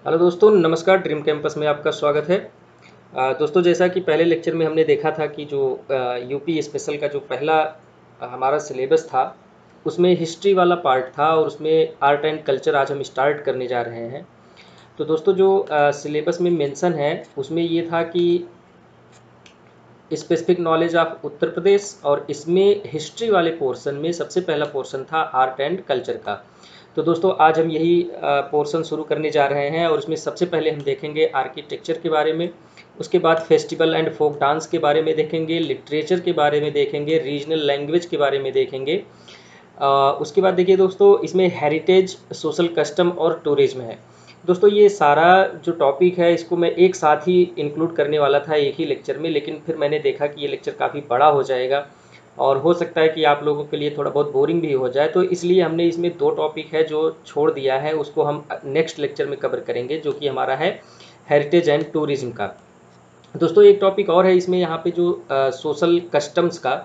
Hello दोस्तों, नमस्कार। Dream campus में आपका स्वागत है। दोस्तों, जैसा कि पहले लेक्चर में हमने देखा था कि जो यूपी स्पेशल का जो पहला हमारा सिलेबस था, उसमें हिस्ट्री वाला पार्ट था और उसमें आर्ट एंड कल्चर आज हम स्टार्ट करने जा रहे हैं। तो दोस्तों, जो सिलेबस में मेंशन है उसमें ये था कि specific knowledge of Uttar Pradesh, और इसमें हिस्ट्री वाले पोर्शन में सबसे पहला पोर्शन था आर्ट एंड कल्चर का। तो दोस्तों, आज हम यही पोर्शन शुरू करने जा रहे हैं और इसमें सबसे पहले हम देखेंगे आर्किटेक्चर के बारे में। उसके बाद फेस्टिवल एंड फोक डांस के बारे में देखेंगे, लिटरेचर के बारे में देखेंगे, रीजनल लैंग्वेज के बारे में देखेंगे। उसके बाद देखिए दोस्तों, इसमें हेरिटेज, सोशल कस्टम और टूरिज्म है। दोस्तों, ये सारा जो टॉपिक है इसको मैं एक साथ ही इंक्लूड करने वाला था एक ही लेक्चर में, लेकिन फिर मैंने देखा कि ये लेक्चर काफ़ी बड़ा हो जाएगा और हो सकता है कि आप लोगों के लिए थोड़ा बहुत बोरिंग भी हो जाए। तो इसलिए हमने इसमें दो टॉपिक है जो छोड़ दिया है, उसको हम नेक्स्ट लेक्चर में कवर करेंगे, जो कि हमारा है हेरिटेज एंड टूरिज्म का। दोस्तों, एक टॉपिक और है इसमें यहाँ पे जो सोशल कस्टम्स का।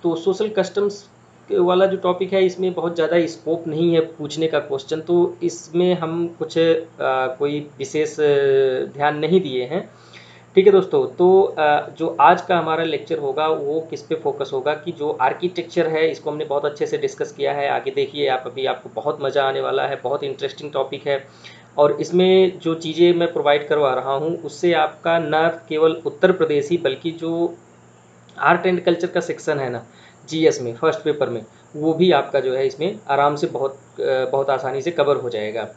तो सोशल कस्टम्स वाला जो टॉपिक है इसमें बहुत ज़्यादा स्कोप नहीं है पूछने का क्वेश्चन, तो इसमें हम कुछ कोई विशेष ध्यान नहीं दिए हैं। ठीक है दोस्तों, तो जो आज का हमारा लेक्चर होगा वो किस पे फोकस होगा कि जो आर्किटेक्चर है इसको हमने बहुत अच्छे से डिस्कस किया है। आगे देखिए आप, अभी आपको बहुत मज़ा आने वाला है, बहुत इंटरेस्टिंग टॉपिक है। और इसमें जो चीज़ें मैं प्रोवाइड करवा रहा हूँ उससे आपका न केवल उत्तर प्रदेश ही बल्कि जो आर्ट एंड कल्चर का सेक्शन है ना जीएस में फर्स्ट पेपर में, वो भी आपका जो है इसमें आराम से बहुत आसानी से कवर हो जाएगा।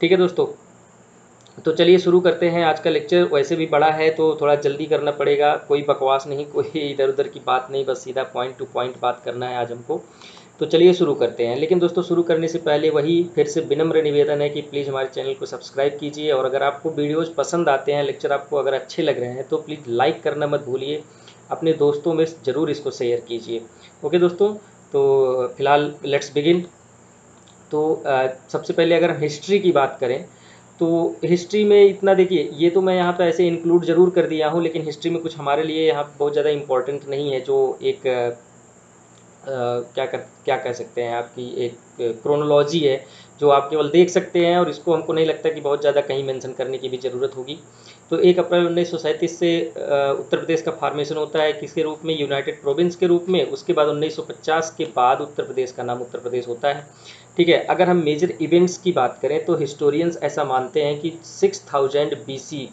ठीक है दोस्तों, तो चलिए शुरू करते हैं। आज का लेक्चर वैसे भी बड़ा है तो थोड़ा जल्दी करना पड़ेगा, कोई बकवास नहीं, कोई इधर उधर की बात नहीं, बस सीधा पॉइंट टू पॉइंट बात करना है आज हमको। तो चलिए शुरू करते हैं। लेकिन दोस्तों, शुरू करने से पहले वही फिर से विनम्र निवेदन है कि प्लीज़ हमारे चैनल को सब्सक्राइब कीजिए, और अगर आपको वीडियोज़ पसंद आते हैं, लेक्चर आपको अगर अच्छे लग रहे हैं तो प्लीज़ लाइक करना मत भूलिए, अपने दोस्तों में ज़रूर इसको शेयर कीजिए। ओके दोस्तों, तो फिलहाल लेट्स बिगिन। तो सबसे पहले अगर हम हिस्ट्री की बात करें तो हिस्ट्री में इतना देखिए, ये तो मैं यहाँ पे ऐसे इंक्लूड ज़रूर कर दिया हूँ, लेकिन हिस्ट्री में कुछ हमारे लिए यहाँ बहुत ज़्यादा इम्पोर्टेंट नहीं है। जो एक क्या कह सकते हैं, आपकी एक क्रोनोलॉजी है जो आप केवल देख सकते हैं, और इसको हमको नहीं लगता कि बहुत ज़्यादा कहीं मेंशन करने की भी ज़रूरत होगी। तो 1 अप्रैल 1937 से उत्तर प्रदेश का फॉर्मेशन होता है किसके रूप में, यूनाइटेड प्रोविंस के रूप में। उसके बाद 1950 के बाद उत्तर प्रदेश का नाम उत्तर प्रदेश होता है। ठीक है, अगर हम मेजर इवेंट्स की बात करें तो हिस्टोरियंस ऐसा मानते हैं कि 6000 BC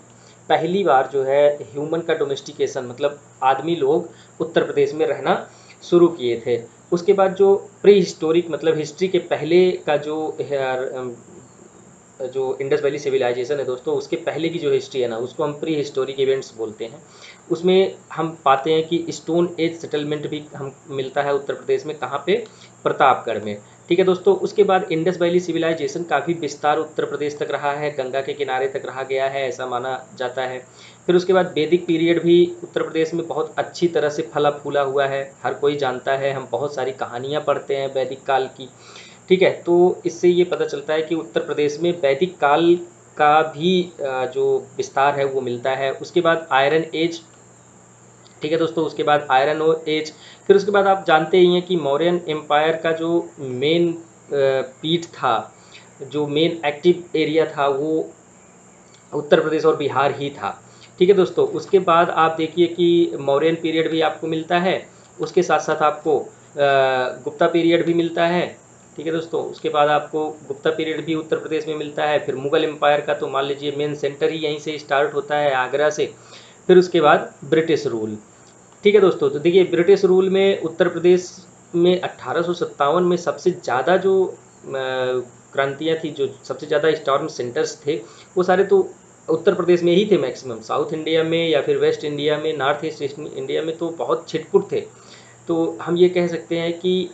पहली बार जो है ह्यूमन का डोमेस्टिकेशन, मतलब आदमी लोग उत्तर प्रदेश में रहना शुरू किए थे। उसके बाद जो प्री हिस्टोरिक, मतलब हिस्ट्री के पहले का जो इंडस वैली सिविलाइजेशन है दोस्तों, उसके पहले की जो हिस्ट्री है ना, उसको हम प्री हिस्टोरिक इवेंट्स बोलते हैं। उसमें हम पाते हैं कि स्टोन एज सेटलमेंट भी हम मिलता है उत्तर प्रदेश में, कहाँ पे, प्रतापगढ़ में। ठीक है दोस्तों, उसके बाद इंडस वैली सिविलाइजेशन काफ़ी विस्तार उत्तर प्रदेश तक रहा है, गंगा के किनारे तक रहा गया है, ऐसा माना जाता है। फिर उसके बाद वैदिक पीरियड भी उत्तर प्रदेश में बहुत अच्छी तरह से फला फूला हुआ है, हर कोई जानता है, हम बहुत सारी कहानियाँ पढ़ते हैं वैदिक काल की। ठीक है, तो इससे ये पता चलता है कि उत्तर प्रदेश में वैदिक काल का भी जो विस्तार है वो मिलता है। उसके बाद आयरन एज। ठीक है दोस्तों, उसके बाद आयरन एज। फिर उसके बाद आप जानते ही हैं कि मौर्यन एम्पायर का जो मेन पीठ था, जो मेन एक्टिव एरिया था, वो उत्तर प्रदेश और बिहार ही था। ठीक है दोस्तों, उसके बाद आप देखिए कि मौर्यन पीरियड भी आपको मिलता है, उसके साथ साथ आपको गुप्ता पीरियड भी मिलता है। ठीक है दोस्तों, उसके बाद आपको गुप्ता पीरियड भी उत्तर प्रदेश में मिलता है। फिर मुगल एम्पायर का तो मान लीजिए मेन सेंटर ही यहीं से स्टार्ट होता है, आगरा से। फिर उसके बाद ब्रिटिश रूल। ठीक है दोस्तों, तो देखिए ब्रिटिश रूल में उत्तर प्रदेश में 1857 में सबसे ज़्यादा जो क्रांतियाँ थी, जो सबसे ज़्यादा स्टॉर्म सेंटर्स थे, वो सारे तो उत्तर प्रदेश में ही थे मैक्सिमम। साउथ इंडिया में या फिर वेस्ट इंडिया में, नॉर्थ ईस्ट इंडिया में तो बहुत छिटपुट थे। तो हम ये कह सकते हैं कि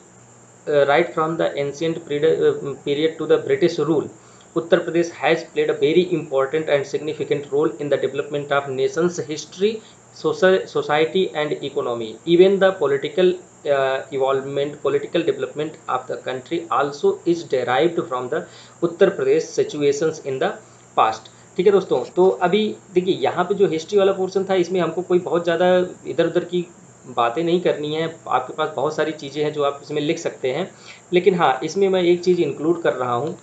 right from the ancient period to the British rule, Uttar Pradesh has played a very important and significant role in the development of nation's history, society and economy. Even the political political development of the country also is derived from the Uttar Pradesh situations in the past. ठीक है दोस्तों, तो अभी देखिए यहाँ पे जो history वाला पोर्शन था, इसमें हमको कोई बहुत ज़्यादा इधर उधर की बातें नहीं करनी है। आपके पास बहुत सारी चीज़ें हैं जो आप इसमें लिख सकते हैं, लेकिन हाँ, इसमें मैं एक चीज़ इंक्लूड कर रहा हूँ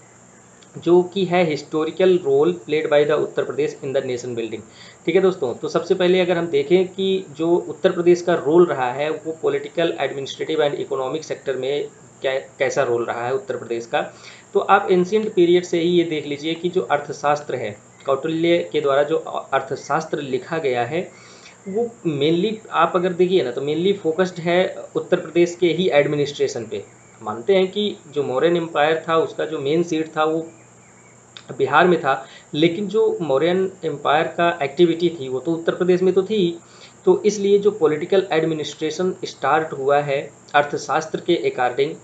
जो कि है historical role played by the Uttar Pradesh in the nation building. ठीक है दोस्तों, तो सबसे पहले अगर हम देखें कि जो उत्तर प्रदेश का रोल रहा है वो political, administrative and economic sector में क्या कैसा रोल रहा है उत्तर प्रदेश का, तो आप एंशियंट पीरियड से ही ये देख लीजिए कि जो अर्थशास्त्र है, कौटिल्य के द्वारा जो अर्थशास्त्र लिखा गया है वो मेनली आप अगर देखिए ना तो मेनली फोकस्ड है उत्तर प्रदेश के ही एडमिनिस्ट्रेशन पे। मानते हैं कि जो मौर्यन एम्पायर था उसका जो मेन सीट था वो बिहार में था, लेकिन जो मौर्यन एम्पायर का एक्टिविटी थी वो तो उत्तर प्रदेश में तो थी ही। तो इसलिए जो पॉलिटिकल एडमिनिस्ट्रेशन स्टार्ट हुआ है अर्थशास्त्र के अकॉर्डिंग,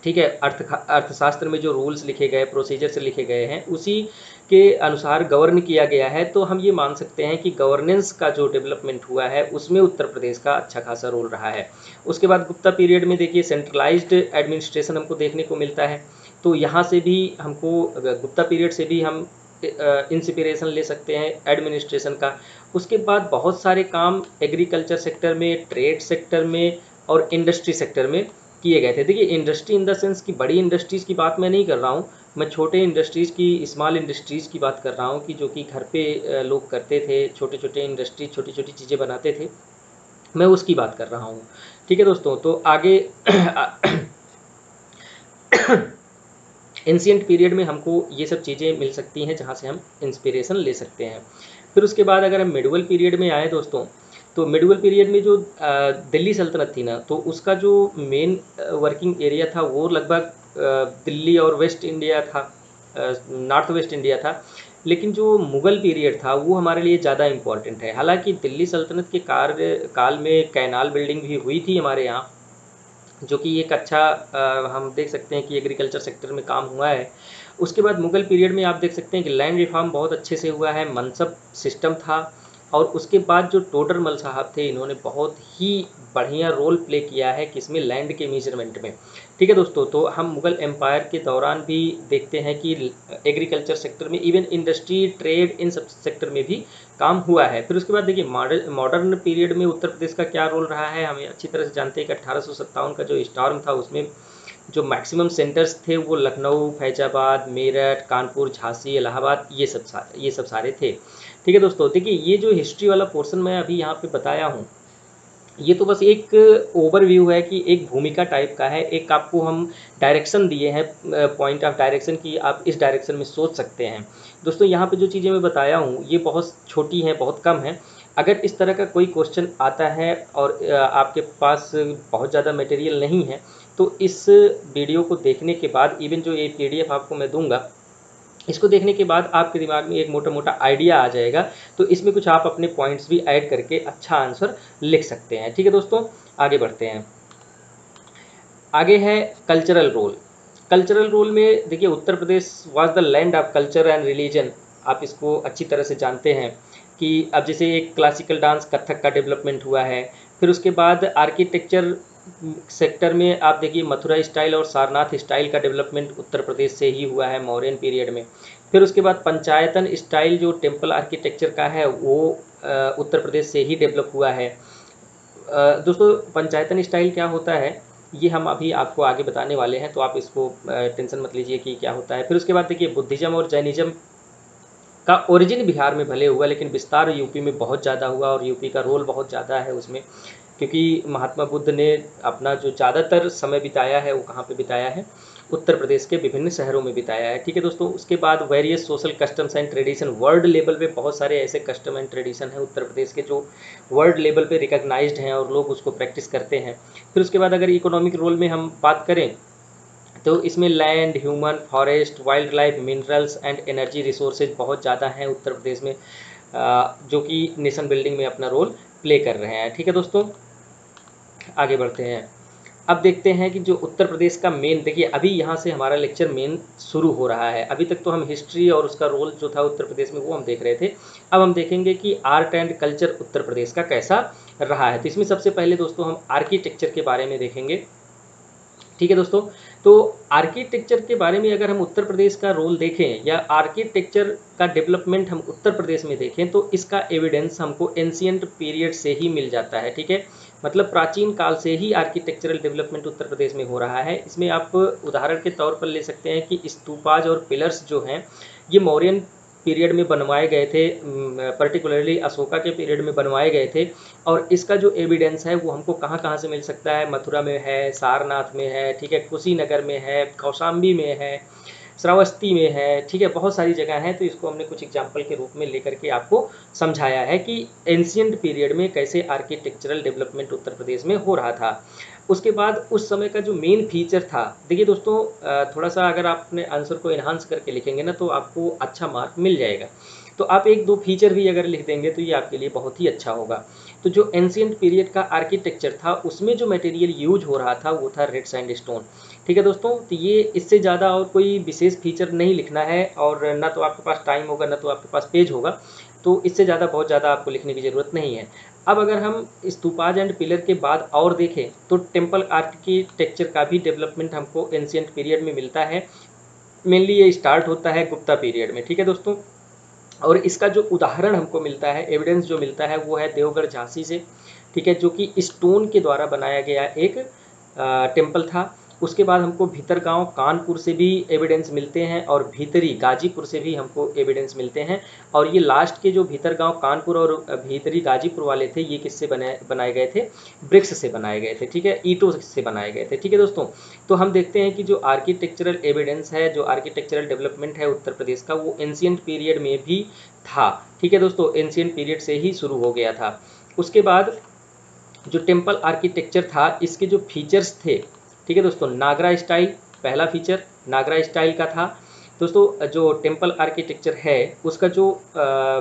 ठीक है, अर्थशास्त्र में जो रूल्स लिखे गए, प्रोसीजर्स लिखे गए हैं उसी के अनुसार गवर्न किया गया है। तो हम ये मान सकते हैं कि गवर्नेंस का जो डेवलपमेंट हुआ है उसमें उत्तर प्रदेश का अच्छा खासा रोल रहा है। उसके बाद गुप्ता पीरियड में देखिए सेंट्रलाइज्ड एडमिनिस्ट्रेशन हमको देखने को मिलता है। तो यहाँ से भी हमको गुप्ता पीरियड से भी हम इंस्पिरेशन ले सकते हैं एडमिनिस्ट्रेशन का। उसके बाद बहुत सारे काम एग्रीकल्चर सेक्टर में, ट्रेड सेक्टर में और इंडस्ट्री सेक्टर में किए गए थे। देखिए इंडस्ट्री इन द सेंस कि बड़ी इंडस्ट्रीज़ की बात मैं नहीं कर रहा हूँ, मैं छोटे इंडस्ट्रीज़ की, स्मॉल इंडस्ट्रीज़ की बात कर रहा हूँ कि जो कि घर पे लोग करते थे, छोटे छोटे इंडस्ट्री छोटी छोटी चीज़ें बनाते थे, मैं उसकी बात कर रहा हूँ। ठीक है दोस्तों, तो आगे एंशिएंट पीरियड में हमको ये सब चीज़ें मिल सकती हैं जहाँ से हम इंस्पिरेशन ले सकते हैं। फिर उसके बाद अगर हम मिडवल पीरियड में आए दोस्तों, तो मिडवल पीरियड में जो दिल्ली सल्तनत थी ना, तो उसका जो मेन वर्किंग एरिया था वो लगभग दिल्ली और वेस्ट इंडिया था, नॉर्थ वेस्ट इंडिया था। लेकिन जो मुग़ल पीरियड था वो हमारे लिए ज़्यादा इम्पॉर्टेंट है। हालांकि दिल्ली सल्तनत के काल में कैनाल बिल्डिंग भी हुई थी हमारे यहाँ, जो कि एक अच्छा हम देख सकते हैं कि एग्रीकल्चर सेक्टर में काम हुआ है। उसके बाद मुग़ल पीरियड में आप देख सकते हैं कि लैंड रिफॉर्म बहुत अच्छे से हुआ है, मनसब सिस्टम था। और उसके बाद जो टोडरमल साहब थे इन्होंने बहुत ही बढ़िया रोल प्ले किया है किसमें, लैंड के मेजरमेंट में। ठीक है दोस्तों, तो हम मुग़ल एम्पायर के दौरान भी देखते हैं कि एग्रीकल्चर सेक्टर में, इवन इंडस्ट्री, ट्रेड, इन सब सेक्टर में भी काम हुआ है। फिर उसके बाद देखिए मॉडर्न पीरियड में उत्तर प्रदेश का क्या रोल रहा है, हमें अच्छी तरह से जानते हैं कि 1857 का जो स्टॉर्म था उसमें जो मैक्सिमम सेंटर्स थे वो लखनऊ, फैजाबाद, मेरठ, कानपुर, झांसी, इलाहाबाद, ये सब सारे थे। ठीक है दोस्तों, देखिए ये जो हिस्ट्री वाला पोर्शन मैं अभी यहाँ पे बताया हूँ ये तो बस एक ओवरव्यू है कि एक भूमिका टाइप का है, एक आपको हम डायरेक्शन दिए हैं, पॉइंट ऑफ डायरेक्शन की आप इस डायरेक्शन में सोच सकते हैं। दोस्तों यहाँ पे जो चीज़ें मैं बताया हूँ ये बहुत छोटी हैं, बहुत कम है। अगर इस तरह का कोई क्वेश्चन आता है और आपके पास बहुत ज़्यादा मटेरियल नहीं है तो इस वीडियो को देखने के बाद, इवन जो ये PDF आपको मैं दूंगा, इसको देखने के बाद आपके दिमाग में एक मोटा मोटा आइडिया आ जाएगा। तो इसमें कुछ आप अपने पॉइंट्स भी ऐड करके अच्छा आंसर लिख सकते हैं। ठीक है दोस्तों, आगे बढ़ते हैं। आगे है कल्चरल रोल। कल्चरल रोल में देखिए Uttar Pradesh was the land of culture and religion. आप इसको अच्छी तरह से जानते हैं कि अब जैसे एक क्लासिकल डांस कथक का डेवलपमेंट हुआ है। फिर उसके बाद आर्किटेक्चर सेक्टर में आप देखिए मथुरा स्टाइल और सारनाथ स्टाइल का डेवलपमेंट उत्तर प्रदेश से ही हुआ है मौर्यन पीरियड में। फिर उसके बाद पंचायतन स्टाइल जो टेम्पल आर्किटेक्चर का है वो उत्तर प्रदेश से ही डेवलप हुआ है। दोस्तों पंचायतन स्टाइल क्या होता है ये हम अभी आपको आगे बताने वाले हैं, तो आप इसको टेंशन मत लीजिए कि क्या होता है। फिर उसके बाद देखिए बुद्धिज़्म और जैनिज़्म का ओरिजिन बिहार में भले हुआ लेकिन विस्तार यूपी में बहुत ज़्यादा हुआ और यूपी का रोल बहुत ज़्यादा है उसमें, क्योंकि महात्मा बुद्ध ने अपना जो ज़्यादातर समय बिताया है वो कहाँ पे बिताया है, उत्तर प्रदेश के विभिन्न शहरों में बिताया है। ठीक है दोस्तों, उसके बाद various social customs and tradition, world level पे बहुत सारे ऐसे कस्टम एंड ट्रेडिशन हैं उत्तर प्रदेश के जो वर्ल्ड लेवल पे रिकॉग्नाइज्ड हैं और लोग उसको प्रैक्टिस करते हैं। फिर उसके बाद अगर इकोनॉमिक रोल में हम बात करें तो इसमें land, human, forest, wild life, minerals and energy resources बहुत ज़्यादा हैं उत्तर प्रदेश में, जो कि नेशन बिल्डिंग में अपना रोल प्ले कर रहे हैं। ठीक है दोस्तों, आगे बढ़ते हैं। अब देखते हैं कि जो उत्तर प्रदेश का मेन, देखिए अभी यहाँ से हमारा लेक्चर मेन शुरू हो रहा है। अभी तक तो हम हिस्ट्री और उसका रोल जो था उत्तर प्रदेश में वो हम देख रहे थे। अब हम देखेंगे कि art and culture Uttar Pradesh का कैसा रहा है। तो इसमें सबसे पहले दोस्तों हम आर्किटेक्चर के बारे में देखेंगे। ठीक है दोस्तों, तो आर्किटेक्चर के बारे में अगर हम उत्तर प्रदेश का रोल देखें या आर्किटेक्चर का डेवलपमेंट हम उत्तर प्रदेश में देखें तो इसका एविडेंस हमको एंशिएंट पीरियड से ही मिल जाता है। ठीक है, मतलब प्राचीन काल से ही आर्किटेक्चरल डेवलपमेंट उत्तर प्रदेश में हो रहा है। इसमें आप उदाहरण के तौर पर ले सकते हैं कि स्तूपाज और पिलर्स जो हैं ये मौर्यन पीरियड में बनवाए गए थे, पर्टिकुलरली अशोका के पीरियड में बनवाए गए थे। और इसका जो एविडेंस है वो हमको कहाँ कहाँ से मिल सकता है, मथुरा में है, सारनाथ में है, ठीक है, कुशीनगर में है, कौशाम्बी में है, श्रावस्ती में है, ठीक है, बहुत सारी जगह हैं। तो इसको हमने कुछ एग्जाम्पल के रूप में लेकर के आपको समझाया है कि एंशियंट पीरियड में कैसे आर्किटेक्चरल डेवलपमेंट उत्तर प्रदेश में हो रहा था। उसके बाद उस समय का जो मेन फीचर था, देखिए दोस्तों, थोड़ा सा अगर आप अपने आंसर को इन्हांस करके लिखेंगे ना तो आपको अच्छा मार्क मिल जाएगा। तो आप एक दो फीचर भी अगर लिख देंगे तो ये आपके लिए बहुत ही अच्छा होगा। तो जो एंशियंट पीरियड का आर्किटेक्चर था उसमें जो मटेरियल यूज हो रहा था वो था रेड सैंडस्टोन। ठीक है दोस्तों, तो ये इससे ज़्यादा और कोई विशेष फीचर नहीं लिखना है, और ना तो आपके पास टाइम होगा ना तो आपके पास पेज होगा, तो इससे ज़्यादा बहुत ज़्यादा आपको लिखने की ज़रूरत नहीं है। अब अगर हम स्तूपाज एंड पिलर के बाद और देखें तो टेम्पल आर्किटेक्चर का भी डेवलपमेंट हमको एंशियंट पीरियड में मिलता है। मेनली ये स्टार्ट होता है गुप्ता पीरियड में, ठीक है दोस्तों। और इसका जो उदाहरण हमको मिलता है, एविडेंस जो मिलता है वो है देवगढ़ झांसी से, ठीक है, जो कि स्टोन के द्वारा बनाया गया एक टेम्पल था। उसके बाद हमको भीतरगांव कानपुर से भी एविडेंस मिलते हैं, और भीतरी गाजीपुर से भी हमको एविडेंस मिलते हैं। और ये लास्ट के जो भीतरगांव कानपुर और भीतरी गाजीपुर वाले थे, ये किससे बनाए गए थे, ब्रिक्स से बनाए गए थे, ठीक है, ईंटों से बनाए गए थे, ठीक है दोस्तों। तो हम देखते हैं कि जो आर्किटेक्चरल एविडेंस है, जो आर्किटेक्चरल डेवलपमेंट है उत्तर प्रदेश का, वो एंशियंट पीरियड में भी था, ठीक है दोस्तों, एंशियंट पीरियड से ही शुरू हो गया था। उसके बाद जो टेम्पल आर्किटेक्चर था, इसके जो फीचर्स थे, ठीक है दोस्तों, नागरा स्टाइल पहला फीचर नागरा स्टाइल का था। दोस्तों, जो टेम्पल आर्किटेक्चर है उसका जो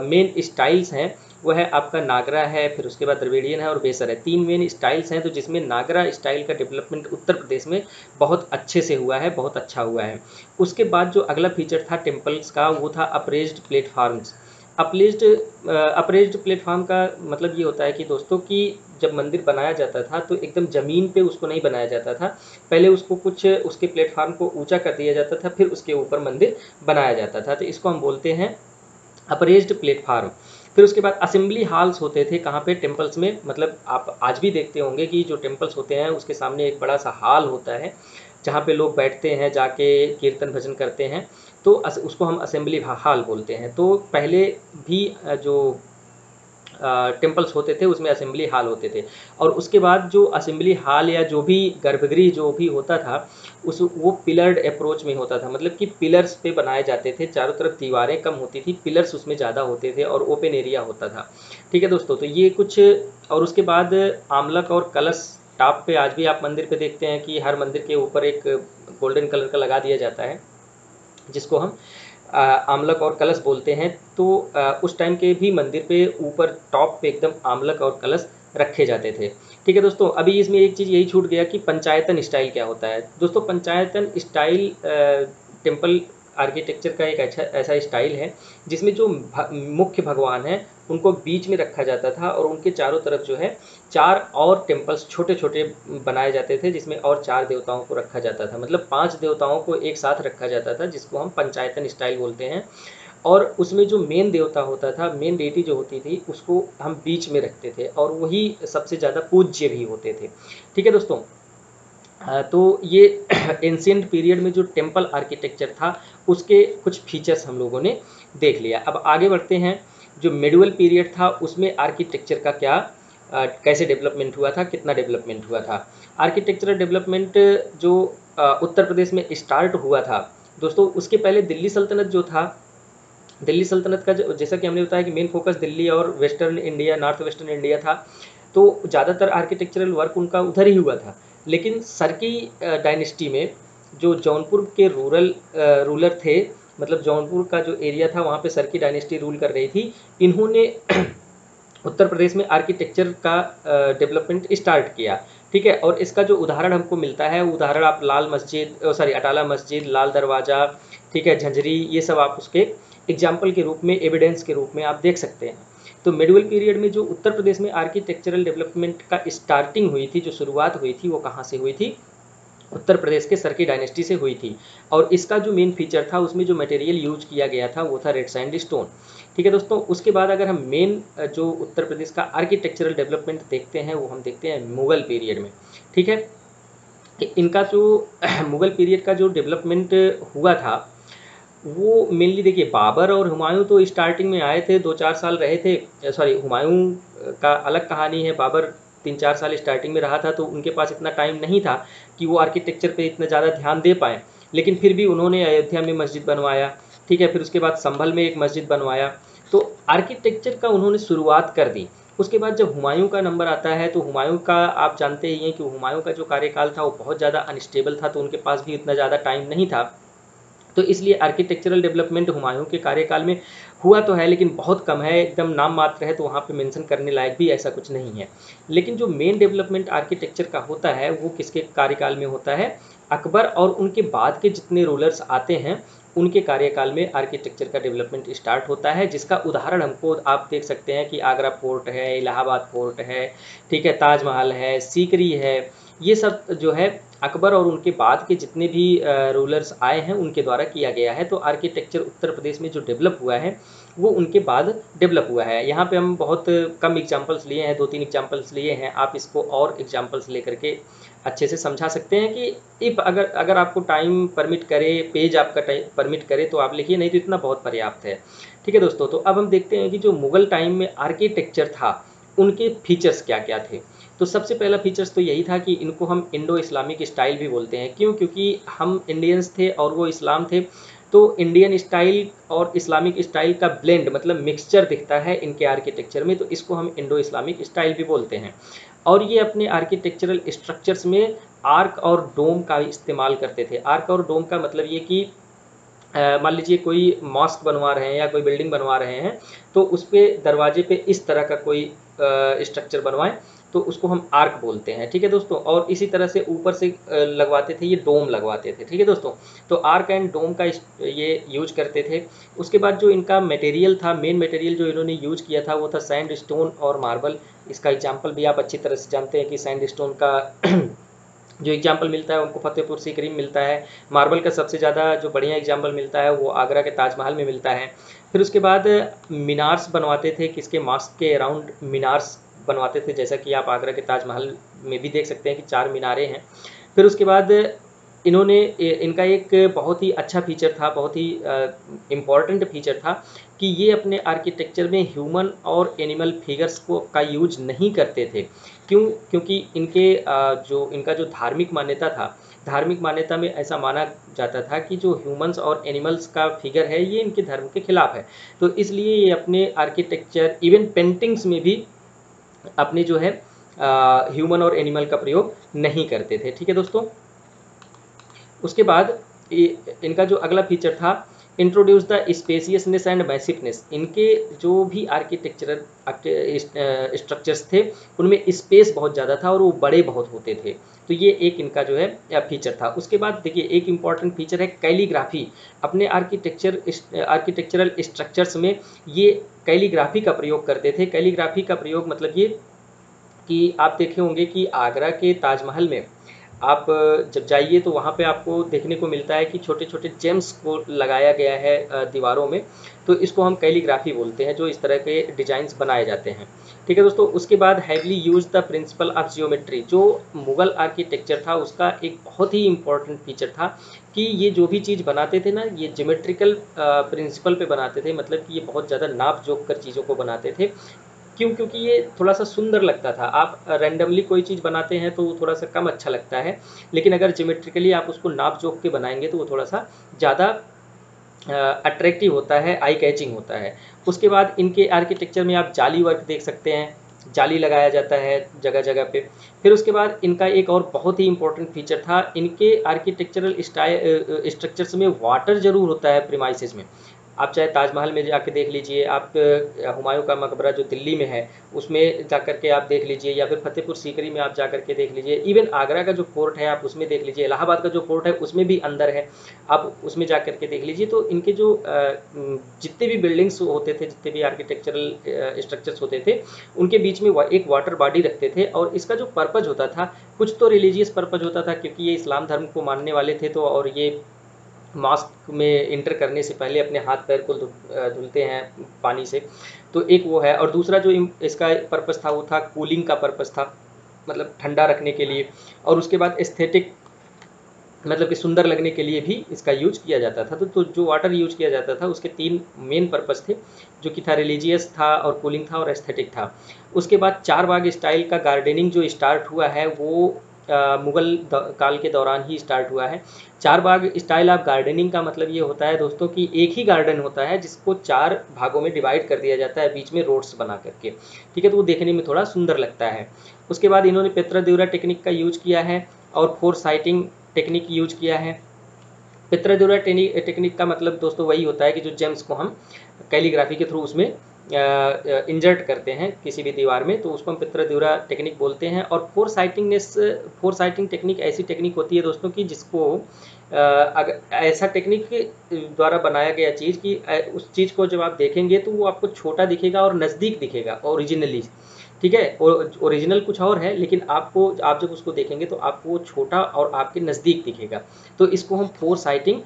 मेन स्टाइल्स हैं वो है आपका नागरा है, फिर उसके बाद द्रविडियन है और बेसर है, तीन मेन स्टाइल्स हैं। तो जिसमें नागरा स्टाइल का डेवलपमेंट उत्तर प्रदेश में बहुत अच्छे से हुआ है, बहुत अच्छा हुआ है। उसके बाद जो अगला फीचर था टेम्पल्स का वो था अप्रेज्ड प्लेटफार्म्स। अप्रेज्ड प्लेटफॉर्म का मतलब ये होता है कि दोस्तों कि जब मंदिर बनाया जाता था तो एकदम ज़मीन पे उसको नहीं बनाया जाता था, पहले उसको कुछ उसके प्लेटफॉर्म को ऊंचा कर दिया जाता था, फिर उसके ऊपर मंदिर बनाया जाता था। तो इसको हम बोलते हैं अप्रेज्ड प्लेटफार्म। फिर उसके बाद असेंबली हॉल्स होते थे, कहाँ पे, टेम्पल्स में। मतलब आप आज भी देखते होंगे कि जो टेम्पल्स होते हैं उसके सामने एक बड़ा सा हॉल होता है जहाँ पे लोग बैठते हैं, जाके कीर्तन भजन करते हैं, तो उसको हम असेंबली हॉल बोलते हैं। तो पहले भी जो टेम्पल्स होते थे उसमें असेंबली हॉल होते थे, और उसके बाद जो असेंबली हॉल या जो भी गर्भगृह जो भी होता था वो पिलर्ड अप्रोच में होता था। मतलब कि पिलर्स पे बनाए जाते थे, चारों तरफ दीवारें कम होती थी, पिलर्स उसमें ज़्यादा होते थे और ओपन एरिया होता था, ठीक है दोस्तों। तो ये कुछ, और उसके बाद आमलक और कलश टॉप पे आज भी आप मंदिर पे देखते हैं कि हर मंदिर के ऊपर एक गोल्डन कलर का लगा दिया जाता है, जिसको हम आमलक और कलश बोलते हैं। तो उस टाइम के भी मंदिर पे ऊपर टॉप पे एकदम आमलक और कलश रखे जाते थे, ठीक है दोस्तों। अभी इसमें एक चीज़ यही छूट गया कि पंचायतन स्टाइल क्या होता है। दोस्तों, पंचायतन स्टाइल टेम्पल आर्किटेक्चर का एक अच्छा ऐसा स्टाइल है जिसमें जो मुख्य भगवान हैं उनको बीच में रखा जाता था, और उनके चारों तरफ जो है चार और टेम्पल्स छोटे छोटे बनाए जाते थे, जिसमें और चार देवताओं को रखा जाता था। मतलब 5 देवताओं को एक साथ रखा जाता था, जिसको हम पंचायतन स्टाइल बोलते हैं। और उसमें जो मेन देवता होता था, मेन डेटी जो होती थी, उसको हम बीच में रखते थे, और वही सबसे ज़्यादा पूज्य भी होते थे, ठीक है दोस्तों। तो ये एंशियंट पीरियड में जो टेम्पल आर्किटेक्चर था उसके कुछ फीचर्स हम लोगों ने देख लिया। अब आगे बढ़ते हैं। जो मिडिवल पीरियड था उसमें आर्किटेक्चर का क्या कैसे डेवलपमेंट हुआ था, कितना डेवलपमेंट हुआ था। आर्किटेक्चरल डेवलपमेंट जो उत्तर प्रदेश में स्टार्ट हुआ था दोस्तों, उसके पहले दिल्ली सल्तनत जो था, दिल्ली सल्तनत का जैसा कि हमने बताया कि मेन फोकस दिल्ली और western India, north western India था, तो ज़्यादातर आर्किटेक्चरल वर्क उनका उधर ही हुआ था। लेकिन सरकी डायनेस्टी में जो जौनपुर के रूलर थे, मतलब जौनपुर का जो एरिया था वहाँ पे सरकी डायनेस्टी रूल कर रही थी, इन्होंने उत्तर प्रदेश में आर्किटेक्चर का डेवलपमेंट स्टार्ट किया, ठीक है। और इसका जो उदाहरण हमको मिलता है, उदाहरण आप लाल मस्जिद, अटाला मस्जिद, लाल दरवाज़ा, ठीक है, झंझरी, ये सब आप उसके एग्जाम्पल के रूप में, एविडेंस के रूप में आप देख सकते हैं। तो मिडिवल पीरियड में जो उत्तर प्रदेश में आर्किटेक्चरल डेवलपमेंट का स्टार्टिंग हुई थी, जो शुरुआत हुई थी, वो कहाँ से हुई थी, उत्तर प्रदेश के सरकी डायनेस्टी से हुई थी। और इसका जो मेन फीचर था, उसमें जो मटेरियल यूज किया गया था वो था रेड सैंडस्टोन। ठीक है दोस्तों, उसके बाद अगर हम मेन जो उत्तर प्रदेश का आर्किटेक्चरल डेवलपमेंट देखते हैं वो हम देखते हैं मुगल पीरियड में। ठीक है, कि इनका जो मुगल पीरियड का जो डेवलपमेंट हुआ था वो मेनली देखिए, बाबर और हुमायूं तो स्टार्टिंग में आए थे, 2-4 साल रहे थे। सॉरी, हुमायूं का अलग कहानी है, बाबर 3-4 साल स्टार्टिंग में रहा था, तो उनके पास इतना टाइम नहीं था कि वो आर्किटेक्चर पे इतना ज़्यादा ध्यान दे पाएँ। लेकिन फिर भी उन्होंने अयोध्या में मस्जिद बनवाया, ठीक है, फिर उसके बाद संभल में एक मस्जिद बनवाया, तो आर्किटेक्चर का उन्होंने शुरुआत कर दी। उसके बाद जब हुमायूं का नंबर आता है, तो हुमायूं का आप जानते ही हैं कि हुमायूं का जो कार्यकाल था वो बहुत ज़्यादा अनस्टेबल था, तो उनके पास भी इतना ज़्यादा टाइम नहीं था। तो इसलिए आर्किटेक्चरल डेवलपमेंट हुमायूं के कार्यकाल में हुआ तो है, लेकिन बहुत कम है, एकदम नाम मात्र है, तो वहाँ पे मेंशन करने लायक भी ऐसा कुछ नहीं है। लेकिन जो मेन डेवलपमेंट आर्किटेक्चर का होता है वो किसके कार्यकाल में होता है? अकबर और उनके बाद के जितने रूलर्स आते हैं उनके कार्यकाल में आर्किटेक्चर का डेवलपमेंट स्टार्ट होता है, जिसका उदाहरण हमको आप देख सकते हैं कि आगरा फोर्ट है, इलाहाबाद फोर्ट है, ठीक है, ताजमहल है, सीकरी है, ये सब जो है अकबर और उनके बाद के जितने भी रूलर्स आए हैं उनके द्वारा किया गया है। तो आर्किटेक्चर उत्तर प्रदेश में जो डेवलप हुआ है वो उनके बाद डेवलप हुआ है। यहाँ पे हम बहुत कम एग्जांपल्स लिए हैं, 2-3 एग्जांपल्स लिए हैं, आप इसको और एग्जांपल्स लेकर के अच्छे से समझा सकते हैं कि इफ़ अगर अगर आपको टाइम परमिट करे, पेज आपका टाइम परमिट करे तो आप लिखिए, नहीं तो इतना बहुत पर्याप्त है। ठीक है दोस्तों, तो अब हम देखते हैं कि जो मुगल टाइम में आर्किटेक्चर था उनके फीचर्स क्या क्या थे। तो सबसे पहला फीचर्स तो यही था कि इनको हम इंडो इस्लामिक स्टाइल भी बोलते हैं। क्यों? क्योंकि हम इंडियंस थे और वो इस्लाम थे, तो इंडियन स्टाइल और इस्लामिक स्टाइल का ब्लेंड मतलब मिक्सचर दिखता है इनके आर्किटेक्चर में, तो इसको हम इंडो इस्लामिक स्टाइल भी बोलते हैं। और ये अपने आर्किटेक्चरल स्ट्रक्चर्स में आर्क और डोम का इस्तेमाल करते थे। आर्क और डोम का मतलब ये कि मान लीजिए कोई मॉस्क बनवा रहे हैं या कोई बिल्डिंग बनवा रहे हैं, तो उस पे दरवाजे पे इस तरह का कोई स्ट्रक्चर बनवाएं तो उसको हम आर्क बोलते हैं। ठीक है दोस्तों, और इसी तरह से ऊपर से लगवाते थे, ये डोम लगवाते थे। ठीक है दोस्तों, तो आर्क एंड डोम का ये यूज करते थे। उसके बाद जो इनका मटेरियल था, मेन मटेरियल जो इन्होंने यूज किया था वो था सैंड स्टोन और मार्बल। इसका एग्जाम्पल भी आप अच्छी तरह से जानते हैं कि सैंड स्टोन का जो एग्जाम्पल मिलता है उनको फतेहपुर सीकरी में मिलता है। मार्बल का सबसे ज़्यादा जो बढ़िया एग्जाम्पल मिलता है वो आगरा के ताजमहल में मिलता है। फिर उसके बाद मीनार्स बनवाते थे, किसके मॉस्क के अराउंड मीनार्स बनवाते थे, जैसा कि आप आगरा के ताजमहल में भी देख सकते हैं कि 4 मीनारें हैं। फिर उसके बाद इन्होंने इनका एक बहुत ही अच्छा फीचर था, बहुत ही इम्पॉर्टेंट फीचर था कि ये अपने आर्किटेक्चर में ह्यूमन और एनिमल फिगर्स को का यूज नहीं करते थे। क्यों? क्योंकि इनके जो इनका जो धार्मिक मान्यता था, धार्मिक मान्यता में ऐसा माना जाता था कि जो ह्यूमंस और एनिमल्स का फिगर है ये इनके धर्म के खिलाफ है। तो इसलिए ये अपने आर्किटेक्चर इवन पेंटिंग्स में भी अपने जो है ह्यूमन और एनिमल का प्रयोग नहीं करते थे। ठीक है दोस्तों, उसके बाद इनका जो अगला फीचर था, इंट्रोड्यूस द स्पेसियसनेस एंड मैसिवनेस। इनके जो भी आर्किटेक्चरल स्ट्रक्चर्स थे उनमें स्पेस बहुत ज़्यादा था और वो बड़े बहुत होते थे। तो ये एक इनका जो है फीचर था। उसके बाद देखिए एक इम्पॉर्टेंट फीचर है कैलीग्राफी। अपने आर्किटेक्चरल स्ट्रक्चर्स में ये कैलीग्राफी का प्रयोग करते थे। कैलीग्राफी का प्रयोग मतलब ये कि आप देखे होंगे कि आगरा के ताजमहल में आप जब जाइए तो वहाँ पे आपको देखने को मिलता है कि छोटे-छोटे जेम्स को लगाया गया है दीवारों में, तो इसको हम कैलीग्राफी बोलते हैं, जो इस तरह के डिज़ाइंस बनाए जाते हैं। ठीक है दोस्तों, उसके बाद heavily use the principle of geometry. जो मुगल आर्किटेक्चर था उसका एक बहुत ही इम्पोर्टेंट फीचर था कि ये जो भी चीज़ बनाते थे ना, ये ज्योमेट्रिकल प्रिंसिपल पे बनाते थे, मतलब कि ये बहुत ज़्यादा नाप-जोख कर चीज़ों को बनाते थे। क्यों? क्योंकि ये थोड़ा-सा सुंदर लगता था। आप रैंडमली कोई चीज़ बनाते हैं तो वो थोड़ा-सा कम अच्छा लगता है, लेकिन अगर ज्योमेट्रिकली आप उसको नाप-जोख के बनाएँगे तो वो थोड़ा-सा ज़्यादा अट्रैक्टिव होता है, आई कैचिंग होता है। उसके बाद इनके आर्किटेक्चर में आप जाली वर्क देख सकते हैं, जाली लगाया जाता है जगह-जगह पे। फिर उसके बाद इनका एक और बहुत ही इम्पोर्टेंट फीचर था, इनके आर्किटेक्चरल स्ट्रक्चर्स में वाटर ज़रूर होता है प्रीमाइसेस में। आप चाहे ताजमहल में जाके देख लीजिए, आप हुमायूं का मकबरा जो दिल्ली में है उसमें जाकर के आप देख लीजिए, या फिर फतेहपुर सीकरी में आप जाकर के देख लीजिए, इवन आगरा का जो फोर्ट है आप उसमें देख लीजिए, इलाहाबाद का जो फोर्ट है उसमें भी अंदर है, आप उसमें जाकर के देख लीजिए। तो इनके जो जितने भी बिल्डिंग्स होते थे, जितने भी आर्किटेक्चरल स्ट्रक्चर्स होते थे, उनके बीच में एक वाटर बॉडी रखते थे। और इसका जो पर्पज होता था, कुछ तो रिलीजियस पर्पज होता था क्योंकि ये इस्लाम धर्म को मानने वाले थे, तो और ये मास्क में इंटर करने से पहले अपने हाथ पैर को धुलते हैं पानी से, तो एक वो है। और दूसरा जो इसका पर्पस था वो था कूलिंग का पर्पस था, मतलब ठंडा रखने के लिए। और उसके बाद एस्थेटिक, मतलब कि सुंदर लगने के लिए भी इसका यूज किया जाता था। तो जो वाटर यूज किया जाता था उसके 3 मेन पर्पस थे, जो कि था रिलीजियस था, और कूलिंग था, और एस्थेटिक था। उसके बाद चारबाग स्टाइल का गार्डनिंग जो स्टार्ट हुआ है वो मुगल काल के दौरान ही स्टार्ट हुआ है। चारबाग स्टाइल ऑफ गार्डनिंग का मतलब ये होता है दोस्तों कि एक ही गार्डन होता है जिसको 4 भागों में डिवाइड कर दिया जाता है, बीच में रोड्स बना करके, ठीक है, तो वो देखने में थोड़ा सुंदर लगता है। उसके बाद इन्होंने पेत्रा-द्यूरा टेक्निक का यूज किया है और फोर साइटिंग टेक्निक यूज किया है। पेत्रा-द्यूरा टेक्निक का मतलब दोस्तों वही होता है कि जो जेम्स को हम कैलीग्राफी के थ्रू उसमें इंजर्ट करते हैं किसी भी दीवार में, तो उसको हम पेत्रा-द्यूरा टेक्निक बोलते हैं। और फोर साइटिंग टेक्निक ऐसी टेक्निक होती है दोस्तों कि जिसको अगर ऐसा टेक्निक द्वारा बनाया गया चीज़ कि उस चीज़ को जब आप देखेंगे तो वो आपको छोटा दिखेगा और नज़दीक दिखेगा ओरिजिनली, ठीक है। ओरिजिनल कुछ और है, लेकिन आप जब उसको देखेंगे तो आपको वो छोटा और आपके नज़दीक दिखेगा, तो इसको हम फोर साइटिंग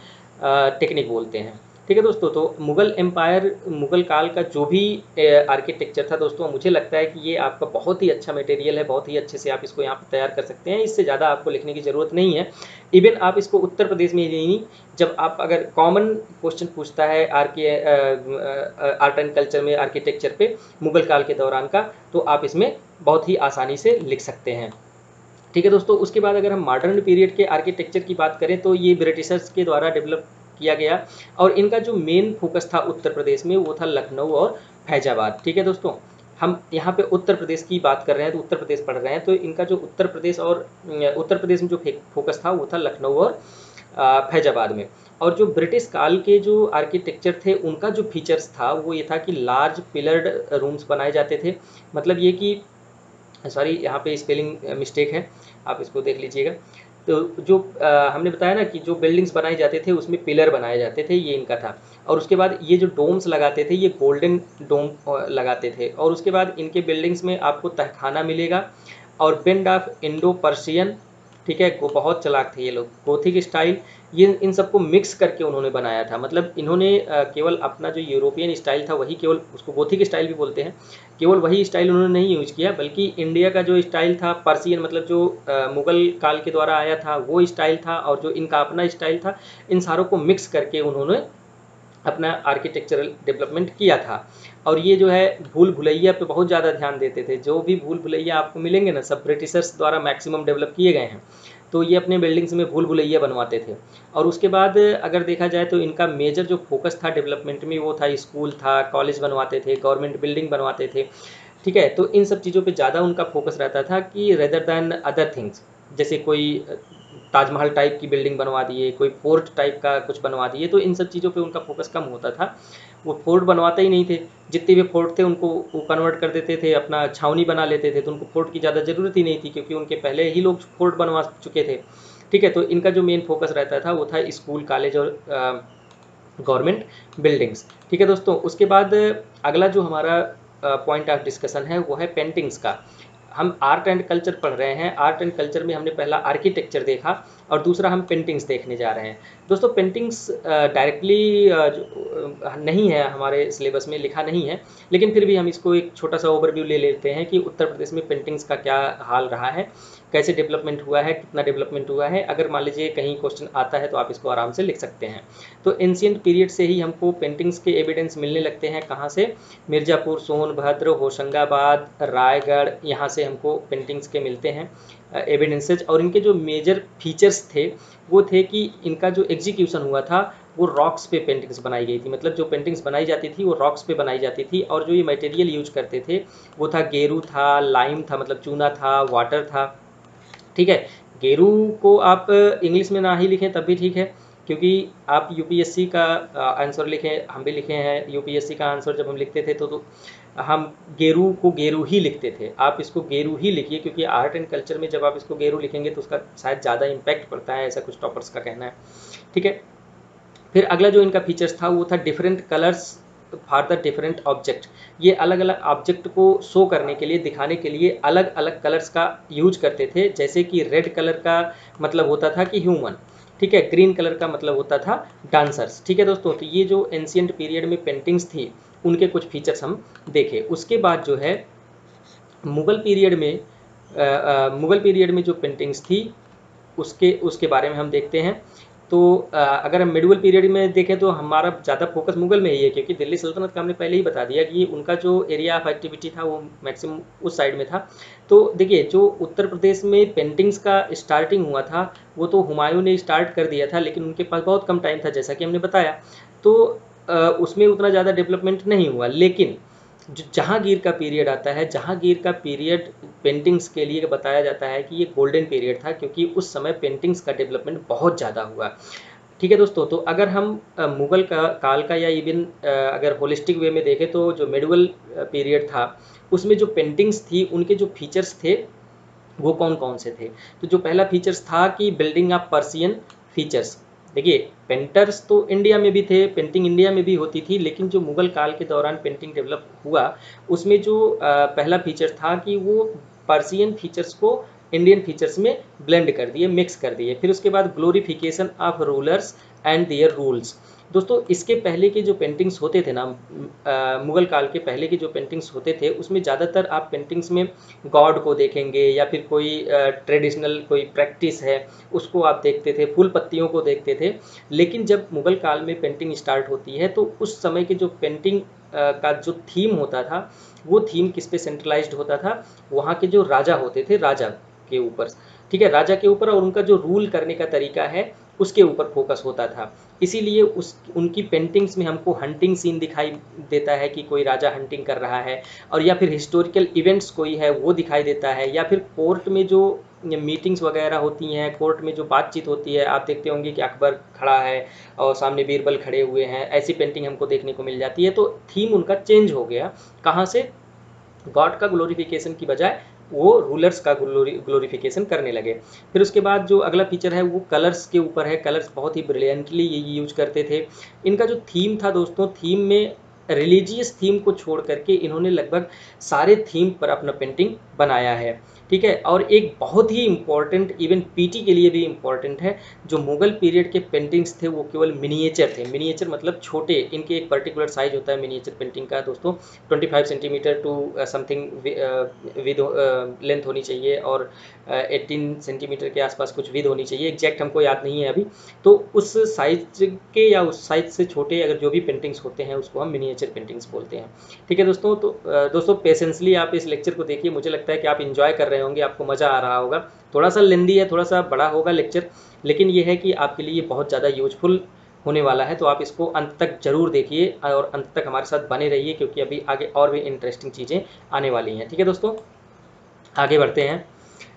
टेक्निक बोलते हैं, ठीक है दोस्तों। तो मुगल एम्पायर, मुगल काल का जो भी आर्किटेक्चर था दोस्तों, मुझे लगता है कि ये आपका बहुत ही अच्छा मटेरियल है, बहुत ही अच्छे से आप इसको यहाँ पर तैयार कर सकते हैं, इससे ज़्यादा आपको लिखने की ज़रूरत नहीं है। इवन आप इसको उत्तर प्रदेश में ही नहीं, जब आप अगर कॉमन क्वेश्चन पूछता है आर्ट एंड कल्चर में आर्किटेक्चर पे मुगल काल के दौरान का, तो आप इसमें बहुत ही आसानी से लिख सकते हैं, ठीक है दोस्तों। उसके बाद अगर हम मॉडर्न पीरियड के आर्किटेक्चर की बात करें तो ये ब्रिटिशर्स के द्वारा डेवलप किया गया, और इनका जो मेन फोकस था उत्तर प्रदेश में वो था लखनऊ और फैजाबाद, ठीक है दोस्तों। हम यहाँ पे उत्तर प्रदेश की बात कर रहे हैं, तो उत्तर प्रदेश पढ़ रहे हैं, तो इनका जो उत्तर प्रदेश में जो फोकस था वो था लखनऊ और फैजाबाद में। और जो ब्रिटिश काल के जो आर्किटेक्चर थे उनका जो फीचर्स था वो ये था कि लार्ज पिलर्ड रूम्स बनाए जाते थे, मतलब ये कि सॉरी यहाँ पे स्पेलिंग मिस्टेक है, आप इसको देख लीजिएगा। तो जो हमने बताया ना कि जो बिल्डिंग्स बनाए जाते थे उसमें पिलर बनाए जाते थे, ये इनका था। और उसके बाद ये जो डोम्स लगाते थे ये गोल्डन डोम लगाते थे। और उसके बाद इनके बिल्डिंग्स में आपको तहखाना मिलेगा और बेंड ऑफ इंडो पर्शियन, ठीक है, वो बहुत चालाक थे ये लोग, गोथिक स्टाइल, ये इन सबको मिक्स करके उन्होंने बनाया था। मतलब इन्होंने केवल अपना जो यूरोपियन स्टाइल था वही, केवल उसको गोथिक स्टाइल भी बोलते हैं, केवल वही स्टाइल उन्होंने नहीं यूज किया, बल्कि इंडिया का जो स्टाइल था पर्शियन, मतलब जो मुगल काल के द्वारा आया था वो स्टाइल था, और जो इनका अपना स्टाइल था, इन सारों को मिक्स करके उन्होंने अपना आर्किटेक्चरल डेवलपमेंट किया था। और ये जो है भूल भुलैया पे बहुत ज़्यादा ध्यान देते थे, जो भी भूल भुलैया आपको मिलेंगे ना सब ब्रिटिशर्स द्वारा मैक्सिमम डेवलप किए गए हैं, तो ये अपने बिल्डिंग्स में भूल भुलैया बनवाते थे। और उसके बाद अगर देखा जाए तो इनका मेजर जो फोकस था डेवलपमेंट में वो था स्कूल था, कॉलेज बनवाते थे, गवर्नमेंट बिल्डिंग बनवाते थे, ठीक है। तो इन सब चीज़ों पे ज़्यादा उनका फोकस रहता था कि रेदर दैन अदर थिंग्स, जैसे कोई ताजमहल टाइप की बिल्डिंग बनवा दिए, कोई फोर्ट टाइप का कुछ बनवा दिए, तो इन सब चीज़ों पे उनका फोकस कम होता था। वो फोर्ट बनवाते ही नहीं थे, जितने भी फोर्ट थे उनको वो कन्वर्ट कर देते थे, अपना छावनी बना लेते थे, तो उनको फोर्ट की ज़्यादा ज़रूरत ही नहीं थी क्योंकि उनके पहले ही लोग फोर्ट बनवा चुके थे, ठीक है। तो इनका जो मेन फोकस रहता था वो था स्कूल, कॉलेज और गवर्नमेंट बिल्डिंग्स, ठीक है दोस्तों। उसके बाद अगला जो हमारा पॉइंट ऑफ डिस्कशन है वो है पेंटिंग्स का। हम आर्ट एंड कल्चर पढ़ रहे हैं, आर्ट एंड कल्चर में हमने पहला आर्किटेक्चर देखा और दूसरा हम पेंटिंग्स देखने जा रहे हैं दोस्तों। पेंटिंग्स डायरेक्टली नहीं है, हमारे सिलेबस में लिखा नहीं है, लेकिन फिर भी हम इसको एक छोटा सा ओवरव्यू ले लेते हैं कि उत्तर प्रदेश में पेंटिंग्स का क्या हाल रहा है, कैसे डेवलपमेंट हुआ है, कितना डेवलपमेंट हुआ है। अगर मान लीजिए कहीं क्वेश्चन आता है तो आप इसको आराम से लिख सकते हैं। तो एंशिएंट पीरियड से ही हमको पेंटिंग्स के एविडेंस मिलने लगते हैं, कहाँ से? मिर्ज़ापुर, सोनभद्र, होशंगाबाद, रायगढ़, यहाँ से हमको पेंटिंग्स के मिलते हैं एविडेंसेज। और इनके जो मेजर फीचर्स थे वो थे कि इनका जो एग्जीक्यूशन हुआ था वो रॉक्स पे पेंटिंग्स बनाई गई थी, मतलब जो पेंटिंग्स बनाई जाती थी वो रॉक्स पे बनाई जाती थी। और जो ये मटेरियल यूज करते थे वो था गेरू था, लाइम था, मतलब चूना था, वाटर था, ठीक है। गेरू को आप इंग्लिश में ना ही लिखें तब भी ठीक है, क्योंकि आप यूपीएससी का आंसर लिखें, हम भी लिखे हैं यूपीएससी का आंसर जब हम लिखते थे तो हम गेरू को गेरू ही लिखते थे। आप इसको गेरू ही लिखिए, क्योंकि आर्ट एंड कल्चर में जब आप इसको गेरू लिखेंगे तो उसका शायद ज़्यादा इम्पैक्ट पड़ता है, ऐसा कुछ टॉपर्स का कहना है। ठीक है, फिर अगला जो इनका फीचर्स था वो था different colours for the different object. ये अलग अलग ऑब्जेक्ट को शो करने के लिए, दिखाने के लिए अलग अलग कलर्स का यूज करते थे। जैसे कि रेड कलर का मतलब होता था कि ह्यूमन, ठीक है, ग्रीन कलर का मतलब होता था डांसर्स। ठीक है दोस्तों, तो ये जो एंशियंट पीरियड में पेंटिंग्स थी उनके कुछ फीचर्स हम देखें। उसके बाद जो है मुगल पीरियड में मुगल पीरियड में जो पेंटिंग्स थी उसके उसके बारे में हम देखते हैं। तो अगर हम मिडिवल पीरियड में देखें तो हमारा ज़्यादा फोकस मुगल में ही है, क्योंकि दिल्ली सल्तनत का हमने पहले ही बता दिया कि उनका जो एरिया ऑफ एक्टिविटी था वो मैक्सिमम उस साइड में था। तो देखिए, जो उत्तर प्रदेश में पेंटिंग्स का स्टार्टिंग हुआ था वो तो हुमायूं ने स्टार्ट कर दिया था, लेकिन उनके पास बहुत कम टाइम था जैसा कि हमने बताया। तो उसमें उतना ज़्यादा डेवलपमेंट नहीं हुआ। लेकिन जो जहांगीर का पीरियड आता है, जहांगीर का पीरियड पेंटिंग्स के लिए बताया जाता है कि ये गोल्डन पीरियड था, क्योंकि उस समय पेंटिंग्स का डेवलपमेंट बहुत ज़्यादा हुआ। ठीक है दोस्तों, तो अगर हम मुगल का काल का या इवन अगर होलिस्टिक वे में देखें तो जो मिडिवल पीरियड था उसमें जो पेंटिंग्स थी उनके जो फीचर्स थे वो कौन कौन से थे। तो जो पहला फीचर्स था कि बिल्डिंग ऑफ पर्सियन फीचर्स। देखिए, पेंटर्स तो इंडिया में भी थे, पेंटिंग इंडिया में भी होती थी, लेकिन जो मुगल काल के दौरान पेंटिंग डेवलप हुआ उसमें जो पहला फीचर था कि वो पर्सियन फीचर्स को इंडियन फीचर्स में ब्लेंड कर दिए, मिक्स कर दिए। फिर उसके बाद glorification of rulers and their rules. दोस्तों, इसके पहले के जो पेंटिंग्स होते थे ना, मुगल काल के पहले के जो पेंटिंग्स होते थे उसमें ज़्यादातर आप पेंटिंग्स में गॉड को देखेंगे या फिर कोई ट्रेडिशनल कोई प्रैक्टिस है उसको आप देखते थे, फूल पत्तियों को देखते थे। लेकिन जब मुगल काल में पेंटिंग स्टार्ट होती है तो उस समय के जो पेंटिंग का जो थीम होता था वो थीम किस पे सेंट्रलाइज्ड होता था, वहाँ के जो राजा होते थे राजा के ऊपर। ठीक है, राजा के ऊपर, और उनका जो रूल करने का तरीका है उसके ऊपर फोकस होता था। इसीलिए उस उनकी पेंटिंग्स में हमको हंटिंग सीन दिखाई देता है कि कोई राजा हंटिंग कर रहा है, और या फिर हिस्टोरिकल इवेंट्स कोई है वो दिखाई देता है, या फिर कोर्ट में जो मीटिंग्स वगैरह होती हैं, कोर्ट में जो बातचीत होती है, आप देखते होंगे कि अकबर खड़ा है और सामने बीरबल खड़े हुए हैं, ऐसी पेंटिंग हमको देखने को मिल जाती है। तो थीम उनका चेंज हो गया, कहाँ से, गॉड का ग्लोरिफिकेशन की बजाय वो रूलर्स का ग्लोरिफिकेशन करने लगे। फिर उसके बाद जो अगला फीचर है वो कलर्स के ऊपर है। कलर्स बहुत ही ब्रिलियंटली ये यूज करते थे। इनका जो थीम था दोस्तों, थीम में रिलीजियस थीम को छोड़ करके इन्होंने लगभग सारे थीम पर अपना पेंटिंग बनाया है। ठीक है, और एक बहुत ही इम्पॉर्टेंट, इवन पीटी के लिए भी इम्पॉर्टेंट है, जो मुगल पीरियड के पेंटिंग्स थे वो केवल मिनिएचर थे। मिनिएचर मतलब छोटे, इनके एक पर्टिकुलर साइज होता है मिनिएचर पेंटिंग का दोस्तों, 25 centimeter to something with length होनी चाहिए, और 18 सेंटीमीटर के आसपास कुछ विद होनी चाहिए, एग्जैक्ट हमको याद नहीं है अभी। तो उस साइज के या उस साइज से छोटे अगर जो भी पेंटिंग्स होते हैं उसको हम मिनिएचर पेंटिंग्स बोलते हैं। ठीक है दोस्तों, तो दोस्तों पेशेंसली आप इस लेक्चर को देखिए, मुझे लगता है कि आप इंजॉय कर रहे होंगे, आपको मज़ा आ रहा होगा। थोड़ा सा लेंदी है, थोड़ा सा बड़ा होगा लेक्चर, लेकिन ये है कि आपके लिए बहुत ज़्यादा यूजफुल होने वाला है। तो आप इसको अंत तक जरूर देखिए और अंत तक हमारे साथ बने रहिए, क्योंकि अभी आगे और भी इंटरेस्टिंग चीज़ें आने वाली हैं। ठीक है दोस्तों, आगे बढ़ते हैं।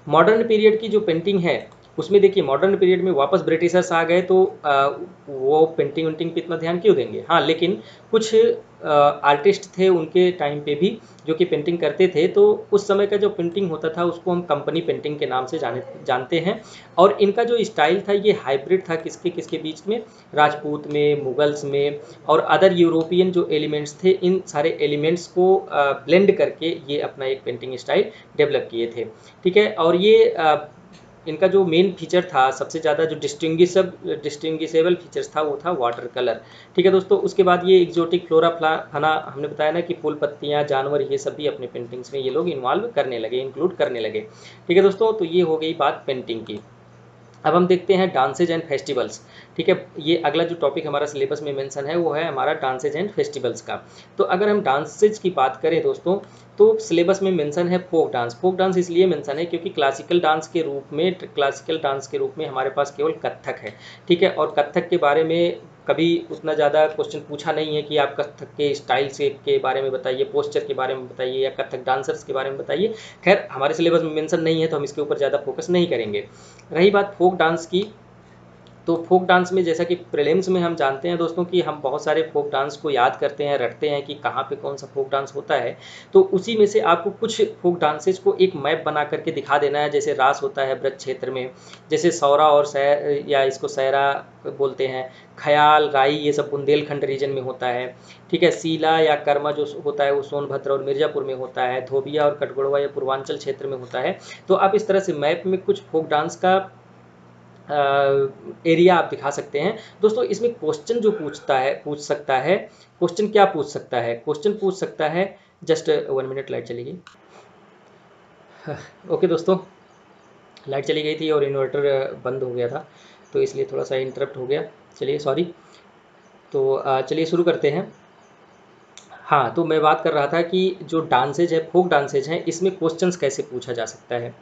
मॉडर्न पीरियड की जो पेंटिंग है उसमें देखिए, मॉडर्न पीरियड में वापस ब्रिटिशर्स आ गए तो वो पेंटिंग वेंटिंग पे इतना ध्यान क्यों देंगे। हाँ, लेकिन कुछ आर्टिस्ट थे उनके टाइम पे भी जो कि पेंटिंग करते थे, तो उस समय का जो पेंटिंग होता था उसको हम कंपनी पेंटिंग के नाम से जानते हैं। और इनका जो स्टाइल था ये हाइब्रिड था, किसके किसके बीच में, राजपूत में, मुगल्स में, और अदर यूरोपियन जो एलिमेंट्स थे, इन सारे एलिमेंट्स को ब्लेंड करके ये अपना एक पेंटिंग स्टाइल डेवलप किए थे। ठीक है, और ये इनका जो मेन फीचर था, सबसे ज़्यादा जो डिस्टिंग्विशेबल फीचर्स था वो था वाटर कलर। ठीक है दोस्तों, उसके बाद ये एक्जोटिक फ्लोरा फना, हमने बताया ना कि फूल पत्तियाँ, जानवर, ये सब भी अपने पेंटिंग्स में ये लोग इन्वॉल्व करने लगे, इंक्लूड करने लगे। ठीक है दोस्तों, तो ये हो गई बात पेंटिंग की। अब हम देखते हैं डांसेज एंड फेस्टिवल्स। ठीक है, ये अगला जो टॉपिक हमारा सिलेबस में मेंशन है वो है हमारा डांसेज एंड फेस्टिवल्स का। तो अगर हम डांसेज की बात करें दोस्तों, तो सिलेबस में मेंशन है फोक डांस। फोक डांस इसलिए मेंशन है क्योंकि क्लासिकल डांस के रूप में हमारे पास केवल कथक है। ठीक है, और कथक के बारे में कभी उतना ज़्यादा क्वेश्चन पूछा नहीं है कि आप कथक के स्टाइल से के बारे में बताइए, पोस्चर के बारे में बताइए, या कथक डांसर्स के बारे में बताइए। खैर, हमारे सिलेबस में मेंशन नहीं है तो हम इसके ऊपर ज़्यादा फोकस नहीं करेंगे। रही बात फोक डांस की, तो फोक डांस में जैसा कि प्रीलिम्स में हम जानते हैं दोस्तों कि हम बहुत सारे फोक डांस को याद करते हैं, रटते हैं कि कहाँ पे कौन सा फोक डांस होता है। तो उसी में से आपको कुछ फोक डांसेज को एक मैप बना करके दिखा देना है। जैसे रास होता है ब्रज क्षेत्र में, जैसे सौरा और सैर या इसको सैरा बोलते हैं, ख्याल, राई, ये सब बुंदेलखंड रीजन में होता है। ठीक है, सीला या कर्मा जो होता है वो सोनभद्र और मिर्जापुर में होता है। धोबिया और कटगड़वा या पूर्वांचल क्षेत्र में होता है। तो आप इस तरह से मैप में कुछ फोक डांस का एरिया आप दिखा सकते हैं। दोस्तों इसमें क्वेश्चन जो पूछ सकता है, क्वेश्चन क्या पूछ सकता है, क्वेश्चन पूछ सकता है, जस्ट 1 मिनट, लाइट चली गई। ओके दोस्तों, लाइट चली गई थी और इन्वर्टर बंद हो गया था, तो इसलिए थोड़ा सा इंटरप्ट हो गया। चलिए सॉरी। तो चलिए शुरू करते हैं। हाँ, तो मैं बात कर रहा था कि जो डांसेज है, फोक डांसेज हैं, इसमें क्वेश्चंस कैसे पूछा जा सकता है।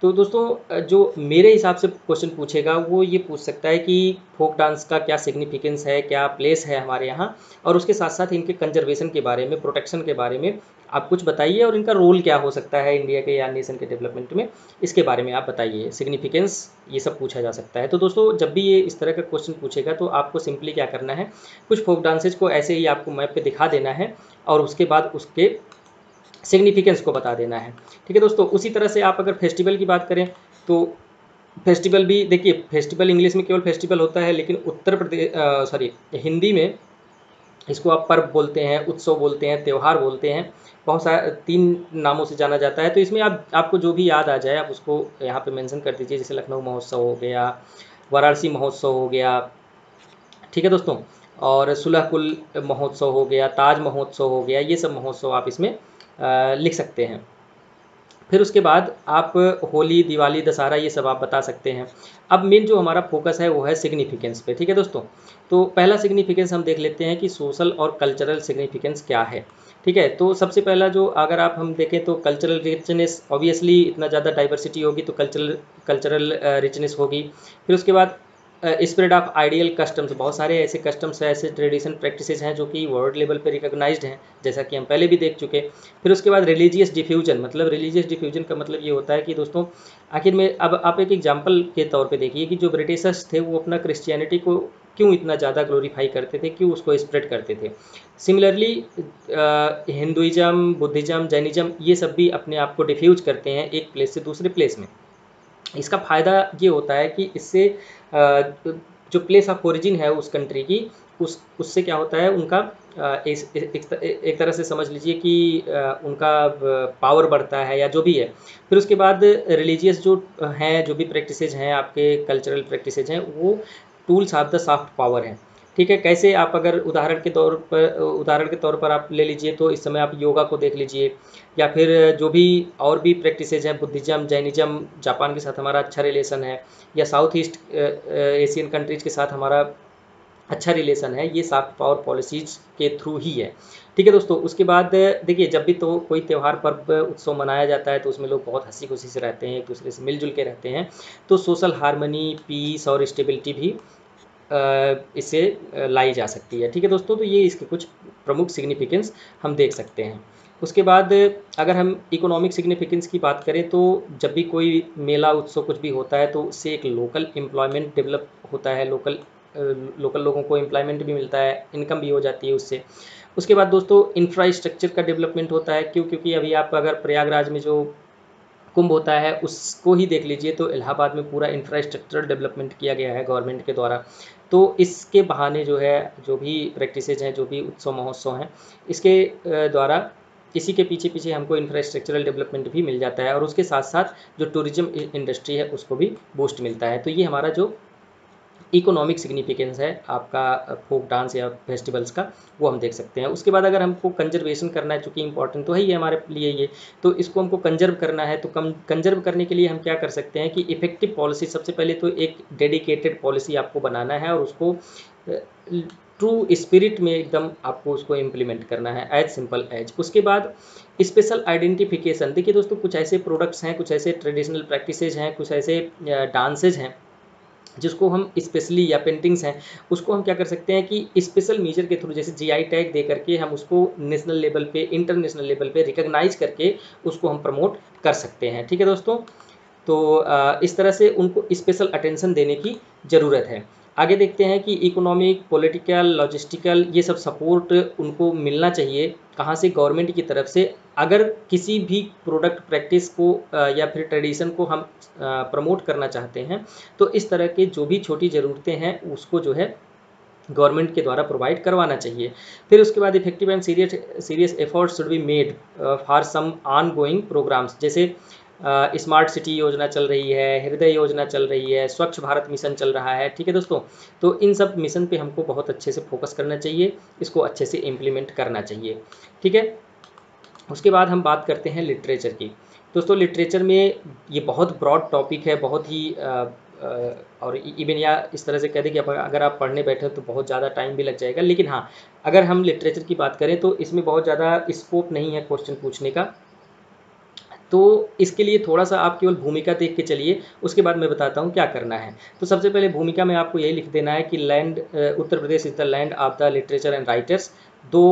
तो दोस्तों जो मेरे हिसाब से क्वेश्चन पूछेगा वो ये पूछ सकता है कि फोक डांस का क्या सिग्निफिकेंस है, क्या प्लेस है हमारे यहाँ, और उसके साथ साथ इनके कंजर्वेशन के बारे में, प्रोटेक्शन के बारे में आप कुछ बताइए, और इनका रोल क्या हो सकता है इंडिया के या नेशन के डेवलपमेंट में, इसके बारे में आप बताइए। सिग्निफिकेंस ये सब पूछा जा सकता है। तो दोस्तों जब भी ये इस तरह का क्वेश्चन पूछेगा तो आपको सिंपली क्या करना है, कुछ फोक डांसेज को ऐसे ही आपको मैप पे दिखा देना है और उसके बाद उसके सिग्निफिकेंस को बता देना है। ठीक है दोस्तों, उसी तरह से आप अगर फेस्टिवल की बात करें तो फेस्टिवल भी देखिए, फेस्टिवल इंग्लिश में केवल फेस्टिवल होता है, लेकिन उत्तर प्रदेश सॉरी हिंदी में इसको आप पर्व बोलते हैं, उत्सव बोलते हैं, त्यौहार बोलते हैं, बहुत सारे 3 नामों से जाना जाता है। तो इसमें आपको जो भी याद आ जाए आप उसको यहाँ पे मेंशन कर दीजिए। जैसे लखनऊ महोत्सव हो गया, वाराणसी महोत्सव हो गया, ठीक है दोस्तों, और सुलहकुल महोत्सव हो गया, ताज महोत्सव हो गया, ये सब महोत्सव आप इसमें लिख सकते हैं। फिर उसके बाद आप होली, दिवाली, दशहरा ये सब आप बता सकते हैं। अब मेन जो हमारा फोकस है वो है सिग्निफिकेंस पे। ठीक है दोस्तों, तो पहला सिग्निफिकेंस हम देख लेते हैं कि सोशल और कल्चरल सिग्निफिकेंस क्या है। ठीक है, तो सबसे पहला जो अगर आप हम देखें तो कल्चरल रिचनेस, ऑब्वियसली इतना ज़्यादा डाइवर्सिटी होगी तो कल्चरल रिचनेस होगी। फिर उसके बाद स्प्रेड ऑफ आइडियल कस्टम्स, बहुत सारे ऐसे कस्टम्स हैं, ऐसे ट्रेडिशन प्रैक्टिसेस हैं जो कि वर्ल्ड लेवल पे रिकॉग्नाइज्ड हैं, जैसा कि हम पहले भी देख चुके। फिर उसके बाद रिलीजियस डिफ्यूजन, मतलब रिलीजियस डिफ्यूजन का मतलब ये होता है कि दोस्तों आखिर में अब आप एक एग्जांपल के तौर पे देखिए कि जो ब्रिटिशर्स थे वो अपना क्रिश्चियनिटी को क्यों इतना ज़्यादा ग्लोरीफाई करते थे, क्यों उसको स्प्रेड करते थे। सिमिलरली हिंदुइज्म, बुद्धिज़्म, जैनिज़्म ये सब भी अपने आप को डिफ्यूज करते हैं एक प्लेस से दूसरे प्लेस में। इसका फ़ायदा ये होता है कि इससे जो प्लेस ऑफ ओरिजिन है उस कंट्री की, उससे क्या होता है, उनका एक तरह से समझ लीजिए कि उनका पावर बढ़ता है या जो भी है। फिर उसके बाद रिलीजियस जो हैं, जो भी प्रैक्टिसेज हैं, आपके कल्चरल प्रैक्टिसेज हैं, वो tools of the soft power हैं। ठीक है, कैसे आप अगर उदाहरण के तौर पर आप ले लीजिए तो इस समय आप योगा को देख लीजिए, या फिर जो भी और भी प्रैक्टिसेज हैं, बुद्धिज़्म, जैनिज़्म, जापान के साथ हमारा अच्छा रिलेशन है, या साउथ ईस्ट एशियन कंट्रीज़ के साथ हमारा अच्छा रिलेशन है, ये सॉफ्ट पावर पॉलिसीज़ के थ्रू ही है। ठीक है दोस्तों, उसके बाद देखिए जब भी तो कोई त्यौहार, पर्व, उत्सव मनाया जाता है तो उसमें लोग बहुत हंसी खुशी से रहते हैं, एक दूसरे से मिलजुल के रहते हैं। तो सोशल हार्मनी, पीस और स्टेबिलिटी भी इससे लाई जा सकती है। ठीक है दोस्तों, तो ये इसके कुछ प्रमुख सिग्निफिकेंस हम देख सकते हैं। उसके बाद अगर हम इकोनॉमिक सिग्निफिकेंस की बात करें तो जब भी कोई मेला, उत्सव कुछ भी होता है तो उससे एक लोकल एम्प्लॉयमेंट डेवलप होता है, लोकल लोगों को एम्प्लॉयमेंट भी मिलता है, इनकम भी हो जाती है उससे। उसके बाद दोस्तों इंफ्रास्ट्रक्चर का डेवलपमेंट होता है, क्योंकि अभी आप अगर प्रयागराज में जो कुंभ होता है उसको ही देख लीजिए तो इलाहाबाद में पूरा इंफ्रास्ट्रक्चरल डेवलपमेंट किया गया है गवर्नमेंट के द्वारा। तो इसके बहाने जो है, जो भी प्रैक्टिसेज हैं, जो भी उत्सव महोत्सव हैं, इसके द्वारा इसी के पीछे पीछे हमको इंफ्रास्ट्रक्चरल डेवलपमेंट भी मिल जाता है, और उसके साथ साथ जो टूरिज्म इंडस्ट्री है उसको भी बूस्ट मिलता है। तो ये हमारा जो इकोनॉमिक सिग्निफिकेंस है आपका फोक डांस या फेस्टिवल्स का, वो हम देख सकते हैं। उसके बाद अगर हमको कंजर्वेशन करना है, चूँकि इंपॉर्टेंट तो है ही हमारे लिए ये, तो इसको हमको कंजर्व करना है। तो कंजर्व करने के लिए हम क्या कर सकते हैं कि इफेक्टिव पॉलिसी, सबसे पहले तो एक डेडिकेटेड पॉलिसी आपको बनाना है और उसको ट्रू स्पिरिट में एकदम आपको उसको इम्प्लीमेंट करना है, एज सिंपल एज। उसके बाद स्पेशल आइडेंटिफिकेशन, देखिए दोस्तों कुछ ऐसे प्रोडक्ट्स हैं, कुछ ऐसे ट्रेडिशनल प्रैक्टिसेज हैं, कुछ ऐसे डांसेज हैं जिसको हम स्पेशली, या पेंटिंग्स हैं, उसको हम क्या कर सकते हैं कि स्पेशल मेजर के थ्रू, जैसे जीआई टैग दे करके हम उसको नेशनल लेवल पे, इंटरनेशनल लेवल पे रिकॉग्नाइज करके उसको हम प्रमोट कर सकते हैं। ठीक है दोस्तों, तो इस तरह से उनको स्पेशल अटेंशन देने की ज़रूरत है। आगे देखते हैं कि इकोनॉमिक, पॉलिटिकल, लॉजिस्टिकल ये सब सपोर्ट उनको मिलना चाहिए कहाँ से, गवर्नमेंट की तरफ से। अगर किसी भी प्रोडक्ट प्रैक्टिस को या फिर ट्रेडिशन को हम प्रमोट करना चाहते हैं तो इस तरह के जो भी छोटी ज़रूरतें हैं उसको जो है गवर्नमेंट के द्वारा प्रोवाइड करवाना चाहिए। फिर उसके बाद effective and serious efforts should be made for some ongoing programs, जैसे स्मार्ट सिटी योजना चल रही है, हृदय योजना चल रही है, स्वच्छ भारत मिशन चल रहा है। ठीक है दोस्तों, तो इन सब मिशन पे हमको बहुत अच्छे से फोकस करना चाहिए, इसको अच्छे से इम्प्लीमेंट करना चाहिए। ठीक है, उसके बाद हम बात करते हैं लिटरेचर की। दोस्तों लिटरेचर में ये बहुत ब्रॉड टॉपिक है, बहुत ही और इवन या इस तरह से कह दें कि अगर आप पढ़ने बैठे तो बहुत ज़्यादा टाइम भी लग जाएगा। लेकिन हाँ, अगर हम लिटरेचर की बात करें तो इसमें बहुत ज़्यादा स्कोप नहीं है क्वेश्चन पूछने का, तो इसके लिए थोड़ा सा आप केवल भूमिका देख के चलिए, उसके बाद मैं बताता हूँ क्या करना है। तो सबसे पहले भूमिका में आपको यही लिख देना है कि land Uttar Pradesh is the land of the literature and writers. दो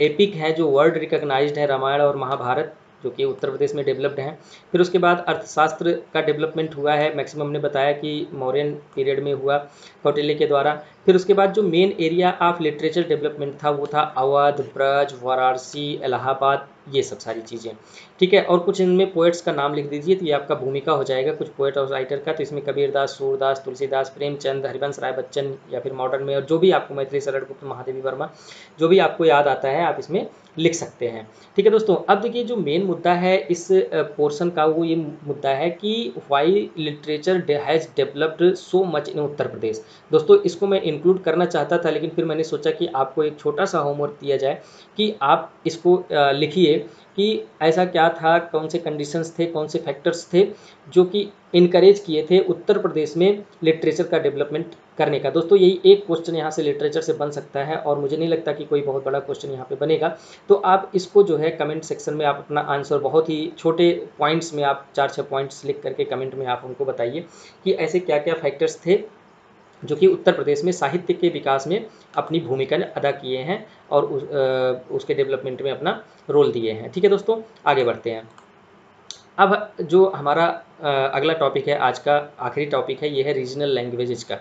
एपिक हैं जो वर्ल्ड रिकॉग्नाइज्ड है, रामायण और महाभारत, जो कि उत्तर प्रदेश में डेवलप्ड हैं। फिर उसके बाद अर्थशास्त्र का डेवलपमेंट हुआ है, मैक्सिमम ने बताया कि मौर्यन पीरियड में हुआ कौटिल्य के द्वारा। फिर उसके बाद जो main area of literature development था वो था अवध, ब्रज, वाराणसी, इलाहाबाद, ये सब सारी चीज़ें। ठीक है, और कुछ इनमें पोएट्स का नाम लिख दीजिए, तो ये आपका भूमिका हो जाएगा कुछ पोएट और राइटर का। तो इसमें कबीरदास, सूरदास, तुलसीदास, प्रेमचंद, हरिवंश राय बच्चन, या फिर मॉडर्न में और जो भी आपको, मैथिली शरण गुप्त, महादेवी वर्मा, जो भी आपको याद आता है आप इसमें लिख सकते हैं। ठीक है दोस्तों, अब देखिए जो मेन मुद्दा है इस पोर्शन का वो ये मुद्दा है कि why literature has developed so much in Uttar Pradesh. दोस्तों इसको मैं इंक्लूड करना चाहता था, लेकिन फिर मैंने सोचा कि आपको एक छोटा सा होमवर्क दिया जाए कि आप इसको लिखिए कि ऐसा क्या था, कौन से कंडीशंस थे, कौन से फैक्टर्स थे जो कि इनकरेज किए थे उत्तर प्रदेश में लिटरेचर का डेवलपमेंट करने का। दोस्तों यही एक क्वेश्चन यहाँ से लिटरेचर से बन सकता है और मुझे नहीं लगता कि कोई बहुत बड़ा क्वेश्चन यहाँ पे बनेगा। तो आप इसको जो है कमेंट सेक्शन में आप अपना आंसर बहुत ही छोटे पॉइंट्स में आप 4-6 पॉइंट्स लिख करके कमेंट में आप हमको बताइए कि ऐसे क्या क्या फैक्टर्स थे जो कि उत्तर प्रदेश में साहित्य के विकास में अपनी भूमिका अदा किए हैं और उसके डेवलपमेंट में अपना रोल दिए हैं। ठीक है दोस्तों, आगे बढ़ते हैं। अब जो हमारा अगला टॉपिक है, आज का आखिरी टॉपिक है, ये है रीजनल लैंग्वेजेज का।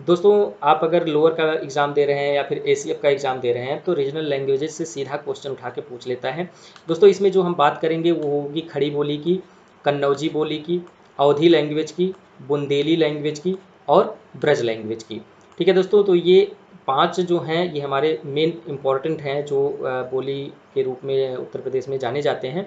दोस्तों आप अगर लोअर का एग्ज़ाम दे रहे हैं या फिर एसीएफ का एग्ज़ाम दे रहे हैं तो रीजनल लैंग्वेजेज से सीधा क्वेश्चन उठा के पूछ लेता है। दोस्तों इसमें जो हम बात करेंगे वो होगी खड़ी बोली की, कन्नौजी बोली की, अवधी लैंग्वेज की, बुंदेली लैंग्वेज की और ब्रज लैंग्वेज की। ठीक है दोस्तों, तो ये 5 जो हैं ये हमारे मेन इम्पॉर्टेंट हैं जो बोली के रूप में उत्तर प्रदेश में जाने जाते हैं,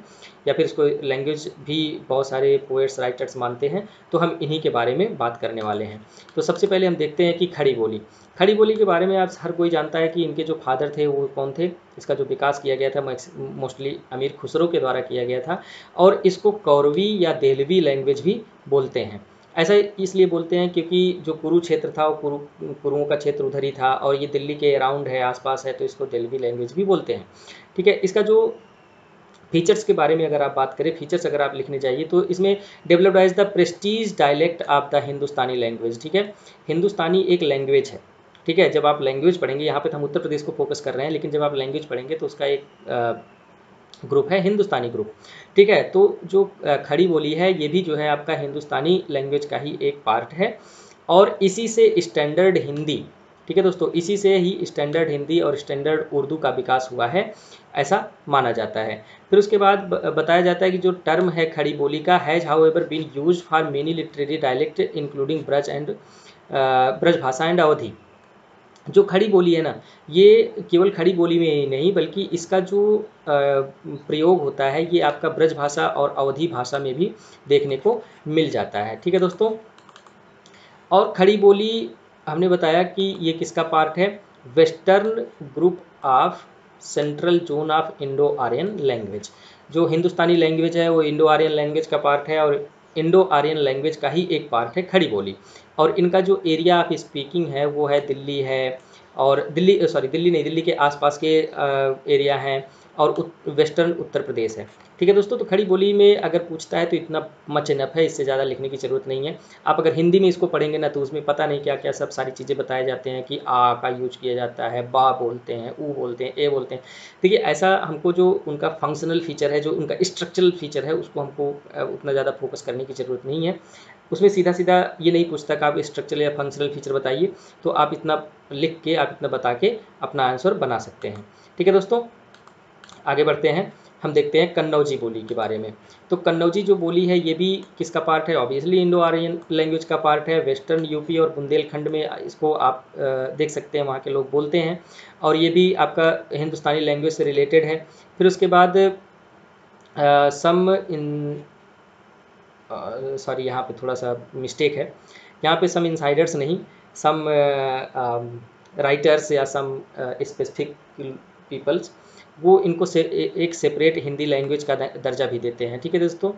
या फिर इसको लैंग्वेज भी बहुत सारे पोएट्स राइटर्स मानते हैं। तो हम इन्हीं के बारे में बात करने वाले हैं। तो सबसे पहले हम देखते हैं कि खड़ी बोली। खड़ी बोली के बारे में आप हर कोई जानता है कि इनके जो फादर थे वो कौन थे। इसका जो विकास किया गया था मोस्टली अमीर खुसरो के द्वारा किया गया था, और इसको कौरवी या देहलवी लैंग्वेज भी बोलते हैं। ऐसा इसलिए बोलते हैं क्योंकि जो कुरु क्षेत्र था वो कुरुओं का क्षेत्र उधर ही था, और ये दिल्ली के अराउंड है, आसपास है, तो इसको देहलवी लैंग्वेज भी बोलते हैं। ठीक है, इसका जो फीचर्स के बारे में अगर आप बात करें, फीचर्स अगर आप लिखने जाइए तो इसमें developed as the prestige dialect of the Hindustani language. ठीक है, हिंदुस्तानी एक लैंग्वेज है। ठीक है, जब आप लैंग्वेज पढ़ेंगे, यहाँ पे तो हम उत्तर प्रदेश को फोकस कर रहे हैं, लेकिन जब आप लैंग्वेज पढ़ेंगे तो उसका एक ग्रुप है हिंदुस्तानी ग्रुप। ठीक है, तो जो खड़ी बोली है ये भी जो है आपका हिंदुस्तानी लैंग्वेज का ही एक पार्ट है, और इसी से स्टैंडर्ड हिंदी, ठीक है दोस्तों, इसी से ही स्टैंडर्ड हिंदी और स्टैंडर्ड उर्दू का विकास हुआ है, ऐसा माना जाता है। फिर उसके बाद बताया जाता है कि जो टर्म है खड़ी बोली का has however been use for many literary dialect including Braj Bhasha and अवधी। जो खड़ी बोली है ना, ये केवल खड़ी बोली में ही नहीं बल्कि इसका जो प्रयोग होता है ये आपका ब्रज भाषा और अवधी भाषा में भी देखने को मिल जाता है। ठीक है दोस्तों, और खड़ी बोली हमने बताया कि ये किसका पार्ट है, western group of central zone of Indo Aryan language. जो हिंदुस्तानी लैंग्वेज है वो इंडो आर्यन लैंग्वेज का पार्ट है, और इंडो आर्यन लैंग्वेज का ही एक पार्ट है खड़ी बोली। और इनका जो एरिया ऑफ स्पीकिंग है वो है दिल्ली है, और दिल्ली नहीं, दिल्ली के आसपास के एरिया हैं, और वेस्टर्न उत्तर प्रदेश है। ठीक है दोस्तों, तो खड़ी बोली में अगर पूछता है तो इतना मच इनफ है, इससे ज़्यादा लिखने की ज़रूरत नहीं है। आप अगर हिंदी में इसको पढ़ेंगे ना तो उसमें पता नहीं क्या क्या सब सारी चीज़ें बताए जाते हैं कि आ का यूज किया जाता है, बा बोलते हैं, ऊ बोलते हैं, ए बोलते हैं। देखिए ऐसा हमको जो उनका फंक्शनल फीचर है, जो उनका स्ट्रक्चरल फीचर है, उसको हमको उतना ज़्यादा फोकस करने की ज़रूरत नहीं है। उसमें सीधा सीधा ये नहीं पूछता कि आप स्ट्रक्चरल या फंक्शनल फीचर बताइए, तो आप इतना लिख के, आप इतना बता के अपना आंसर बना सकते हैं। ठीक है दोस्तों, आगे बढ़ते हैं। हम देखते हैं कन्नौजी बोली के बारे में। तो कन्नौजी जो बोली है ये भी किसका पार्ट है? ऑब्वियसली इंडो आर्यन लैंग्वेज का पार्ट है। वेस्टर्न यूपी और बुंदेलखंड में इसको आप देख सकते हैं, वहाँ के लोग बोलते हैं, और ये भी आपका हिंदुस्तानी लैंग्वेज से रिलेटेड है। फिर उसके बाद सम इन सॉरी, यहाँ पे थोड़ा सा मिस्टेक है, यहाँ पे सम इनसाइडर्स नहीं, सम राइटर्स या सम स्पेसिफिक पीपल्स, वो इनको से एक सेपरेट हिंदी लैंग्वेज का दर्जा भी देते हैं। ठीक है दोस्तों,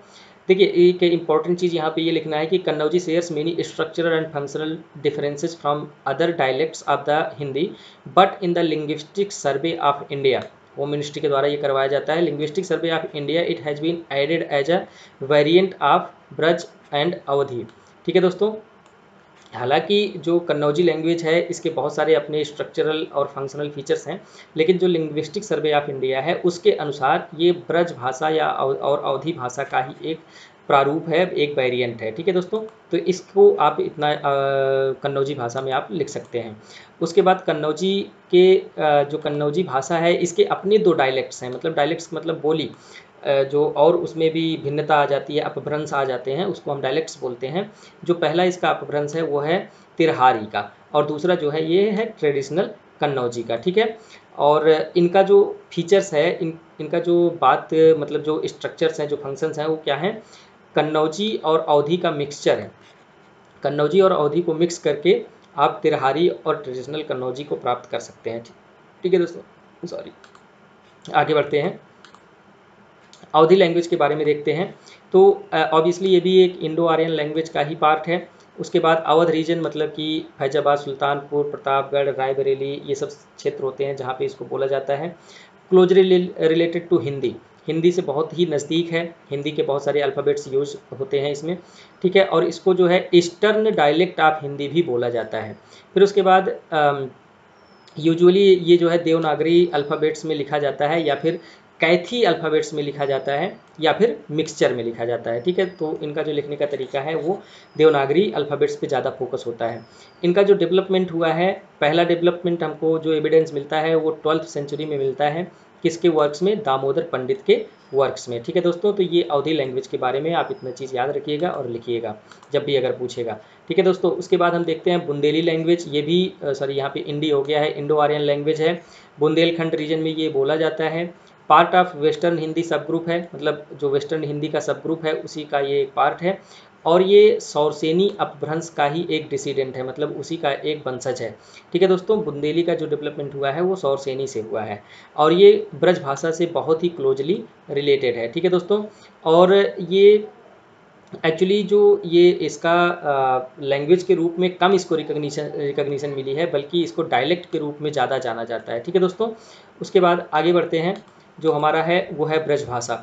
देखिए एक इंपॉर्टेंट चीज़ यहाँ पे ये लिखना है कि Kannauji shares many structural and functional differences from other dialects of the Hindi, but in the linguistic survey of India, home ministry के द्वारा ये करवाया जाता है। Linguistic survey of India it has been added as a variant of Braj and Awadhi. ठीक है दोस्तों, हालांकि जो कन्नौजी लैंग्वेज है इसके बहुत सारे अपने स्ट्रक्चरल और फंक्शनल फीचर्स हैं, लेकिन जो लिंग्विस्टिक सर्वे ऑफ इंडिया है उसके अनुसार ये ब्रज भाषा या और अवधी भाषा का ही एक प्रारूप है, एक वेरिएंट है। ठीक है दोस्तों, तो इसको आप इतना कन्नौजी भाषा में आप लिख सकते हैं। उसके बाद कन्नौजी के जो कन्नौजी भाषा है इसके अपने दो डायलेक्ट्स हैं, मतलब डायलेक्ट्स मतलब बोली जो, और उसमें भी भिन्नता आ जाती है, अपभ्रंश आ जाते हैं, उसको हम डायलेक्ट्स बोलते हैं। जो पहला इसका अपभ्रंश है वो है तिरहारी का, और दूसरा जो है ये है ट्रेडिशनल कन्नौजी का। ठीक है, और इनका जो फीचर्स है, इनका जो बात मतलब जो स्ट्रक्चर्स हैं, जो फंक्शंस हैं, वो क्या हैं? कन्नौजी और अवधी का मिक्सचर है। कन्नौजी और अवधी को मिक्स करके आप तिरहारी और ट्रेडिशनल कन्नौजी को प्राप्त कर सकते हैं। ठीक है दोस्तों, सॉरी, आगे बढ़ते हैं। अवधी लैंग्वेज के बारे में देखते हैं। तो ऑब्वियसली ये भी एक इंडो आर्यन लैंग्वेज का ही पार्ट है। उसके बाद अवध रीजन मतलब कि फैजाबाद, सुल्तानपुर, प्रतापगढ़, रायबरेली, ये सब क्षेत्र होते हैं जहाँ पे इसको बोला जाता है। Closely related to Hindi, Hindi से बहुत ही नज़दीक है, हिंदी के बहुत सारे अल्फ़ाबेट्स यूज होते हैं इसमें। ठीक है, और इसको जो है ईस्टर्न डायलेक्ट ऑफ हिंदी भी बोला जाता है। फिर उसके बाद यूजुअली ये जो है देवनागरी अल्फ़ाबेट्स में लिखा जाता है, या फिर कैथी अल्फ़ाबेट्स में लिखा जाता है, या फिर मिक्सचर में लिखा जाता है। ठीक है, तो इनका जो लिखने का तरीका है वो देवनागरी अल्फ़ाबेट्स पे ज़्यादा फोकस होता है। इनका जो डेवलपमेंट हुआ है, पहला डेवलपमेंट हमको जो एविडेंस मिलता है वो 12th सेंचुरी में मिलता है। किसके वर्क्स में? दामोदर पंडित के वर्क्स में। ठीक है दोस्तों, तो ये अवधी लैंग्वेज के बारे में आप इतना चीज़ याद रखिएगा और लिखिएगा जब भी अगर पूछेगा। ठीक है दोस्तों, उसके बाद हम देखते हैं बुंदेली लैंग्वेज। ये भी सॉरी, यहाँ पे इंडी हो गया है, इंडो आर्यन लैंग्वेज है। बुंदेलखंड रीजन में ये बोला जाता है। पार्ट ऑफ वेस्टर्न हिंदी सब ग्रुप है, मतलब जो वेस्टर्न हिंदी का सब ग्रुप है उसी का ये एक पार्ट है, और ये सौरसेनी अपभ्रंश का ही एक डिसीडेंट है, मतलब उसी का एक वंशज है। ठीक है दोस्तों, बुंदेली का जो डेवलपमेंट हुआ है वो सौरसेनी से हुआ है, और ये ब्रज भाषा से बहुत ही क्लोजली रिलेटेड है। ठीक है दोस्तों, और ये एक्चुअली जो ये इसका लैंग्वेज के रूप में कम इसको रिकग्निशन मिली है, बल्कि इसको डायलेक्ट के रूप में ज़्यादा जाना जाता है। ठीक है दोस्तों, उसके बाद आगे बढ़ते हैं। जो हमारा है वो है ब्रज भाषा।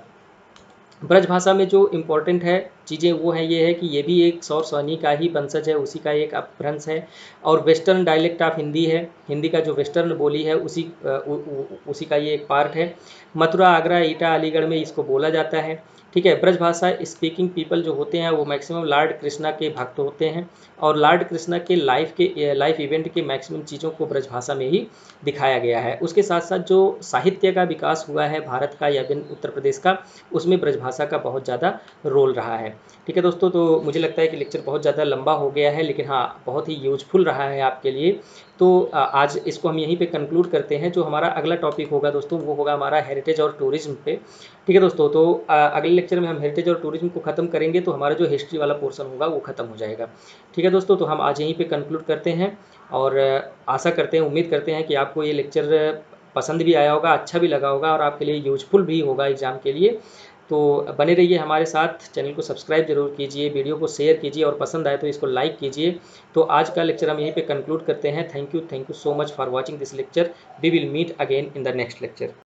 ब्रज भाषा में जो इम्पोर्टेंट है चीज़ें वो हैं, ये है कि ये भी एक सौरसेनी का ही वंशज है, उसी का एक अपभ्रंश है, और वेस्टर्न डायलेक्ट ऑफ हिंदी है। हिंदी का जो वेस्टर्न बोली है उसी का ये एक पार्ट है। मथुरा, आगरा, एटा, अलीगढ़ में इसको बोला जाता है। ठीक है, ब्रज भाषा स्पीकिंग पीपल जो होते हैं वो मैक्सिमम लॉर्ड कृष्णा के भक्त होते हैं, और लॉर्ड कृष्णा के लाइफ इवेंट के मैक्सिमम चीज़ों को ब्रज भाषा में ही दिखाया गया है। उसके साथ साथ जो साहित्य का विकास हुआ है भारत का या फिर उत्तर प्रदेश का, उसमें ब्रज भाषा का बहुत ज़्यादा रोल रहा है। ठीक है दोस्तों, तो मुझे लगता है कि लेक्चर बहुत ज़्यादा लंबा हो गया है, लेकिन हाँ बहुत ही यूजफुल रहा है आपके लिए। तो आज इसको हम यहीं पे कंक्लूड करते हैं। जो हमारा अगला टॉपिक होगा दोस्तों वो होगा हमारा हेरिटेज और टूरिज्म पे। ठीक है दोस्तों, तो अगले लेक्चर में हम हेरिटेज और टूरिज्म को ख़त्म करेंगे, तो हमारा जो हिस्ट्री वाला पोर्शन होगा वो ख़त्म हो जाएगा। ठीक है दोस्तों, तो हम आज यहीं पे कंक्लूड करते हैं, और आशा करते हैं, उम्मीद करते हैं कि आपको ये लेक्चर पसंद भी आया होगा, अच्छा भी लगा होगा, और आपके लिए यूजफुल भी होगा एग्ज़ाम के लिए। तो बने रहिए हमारे साथ, चैनल को सब्सक्राइब जरूर कीजिए, वीडियो को शेयर कीजिए, और पसंद आए तो इसको लाइक कीजिए। तो आज का लेक्चर हम यहीं पे कंक्लूड करते हैं। Thank you so much for watching this lecture. We will meet again in the next lecture.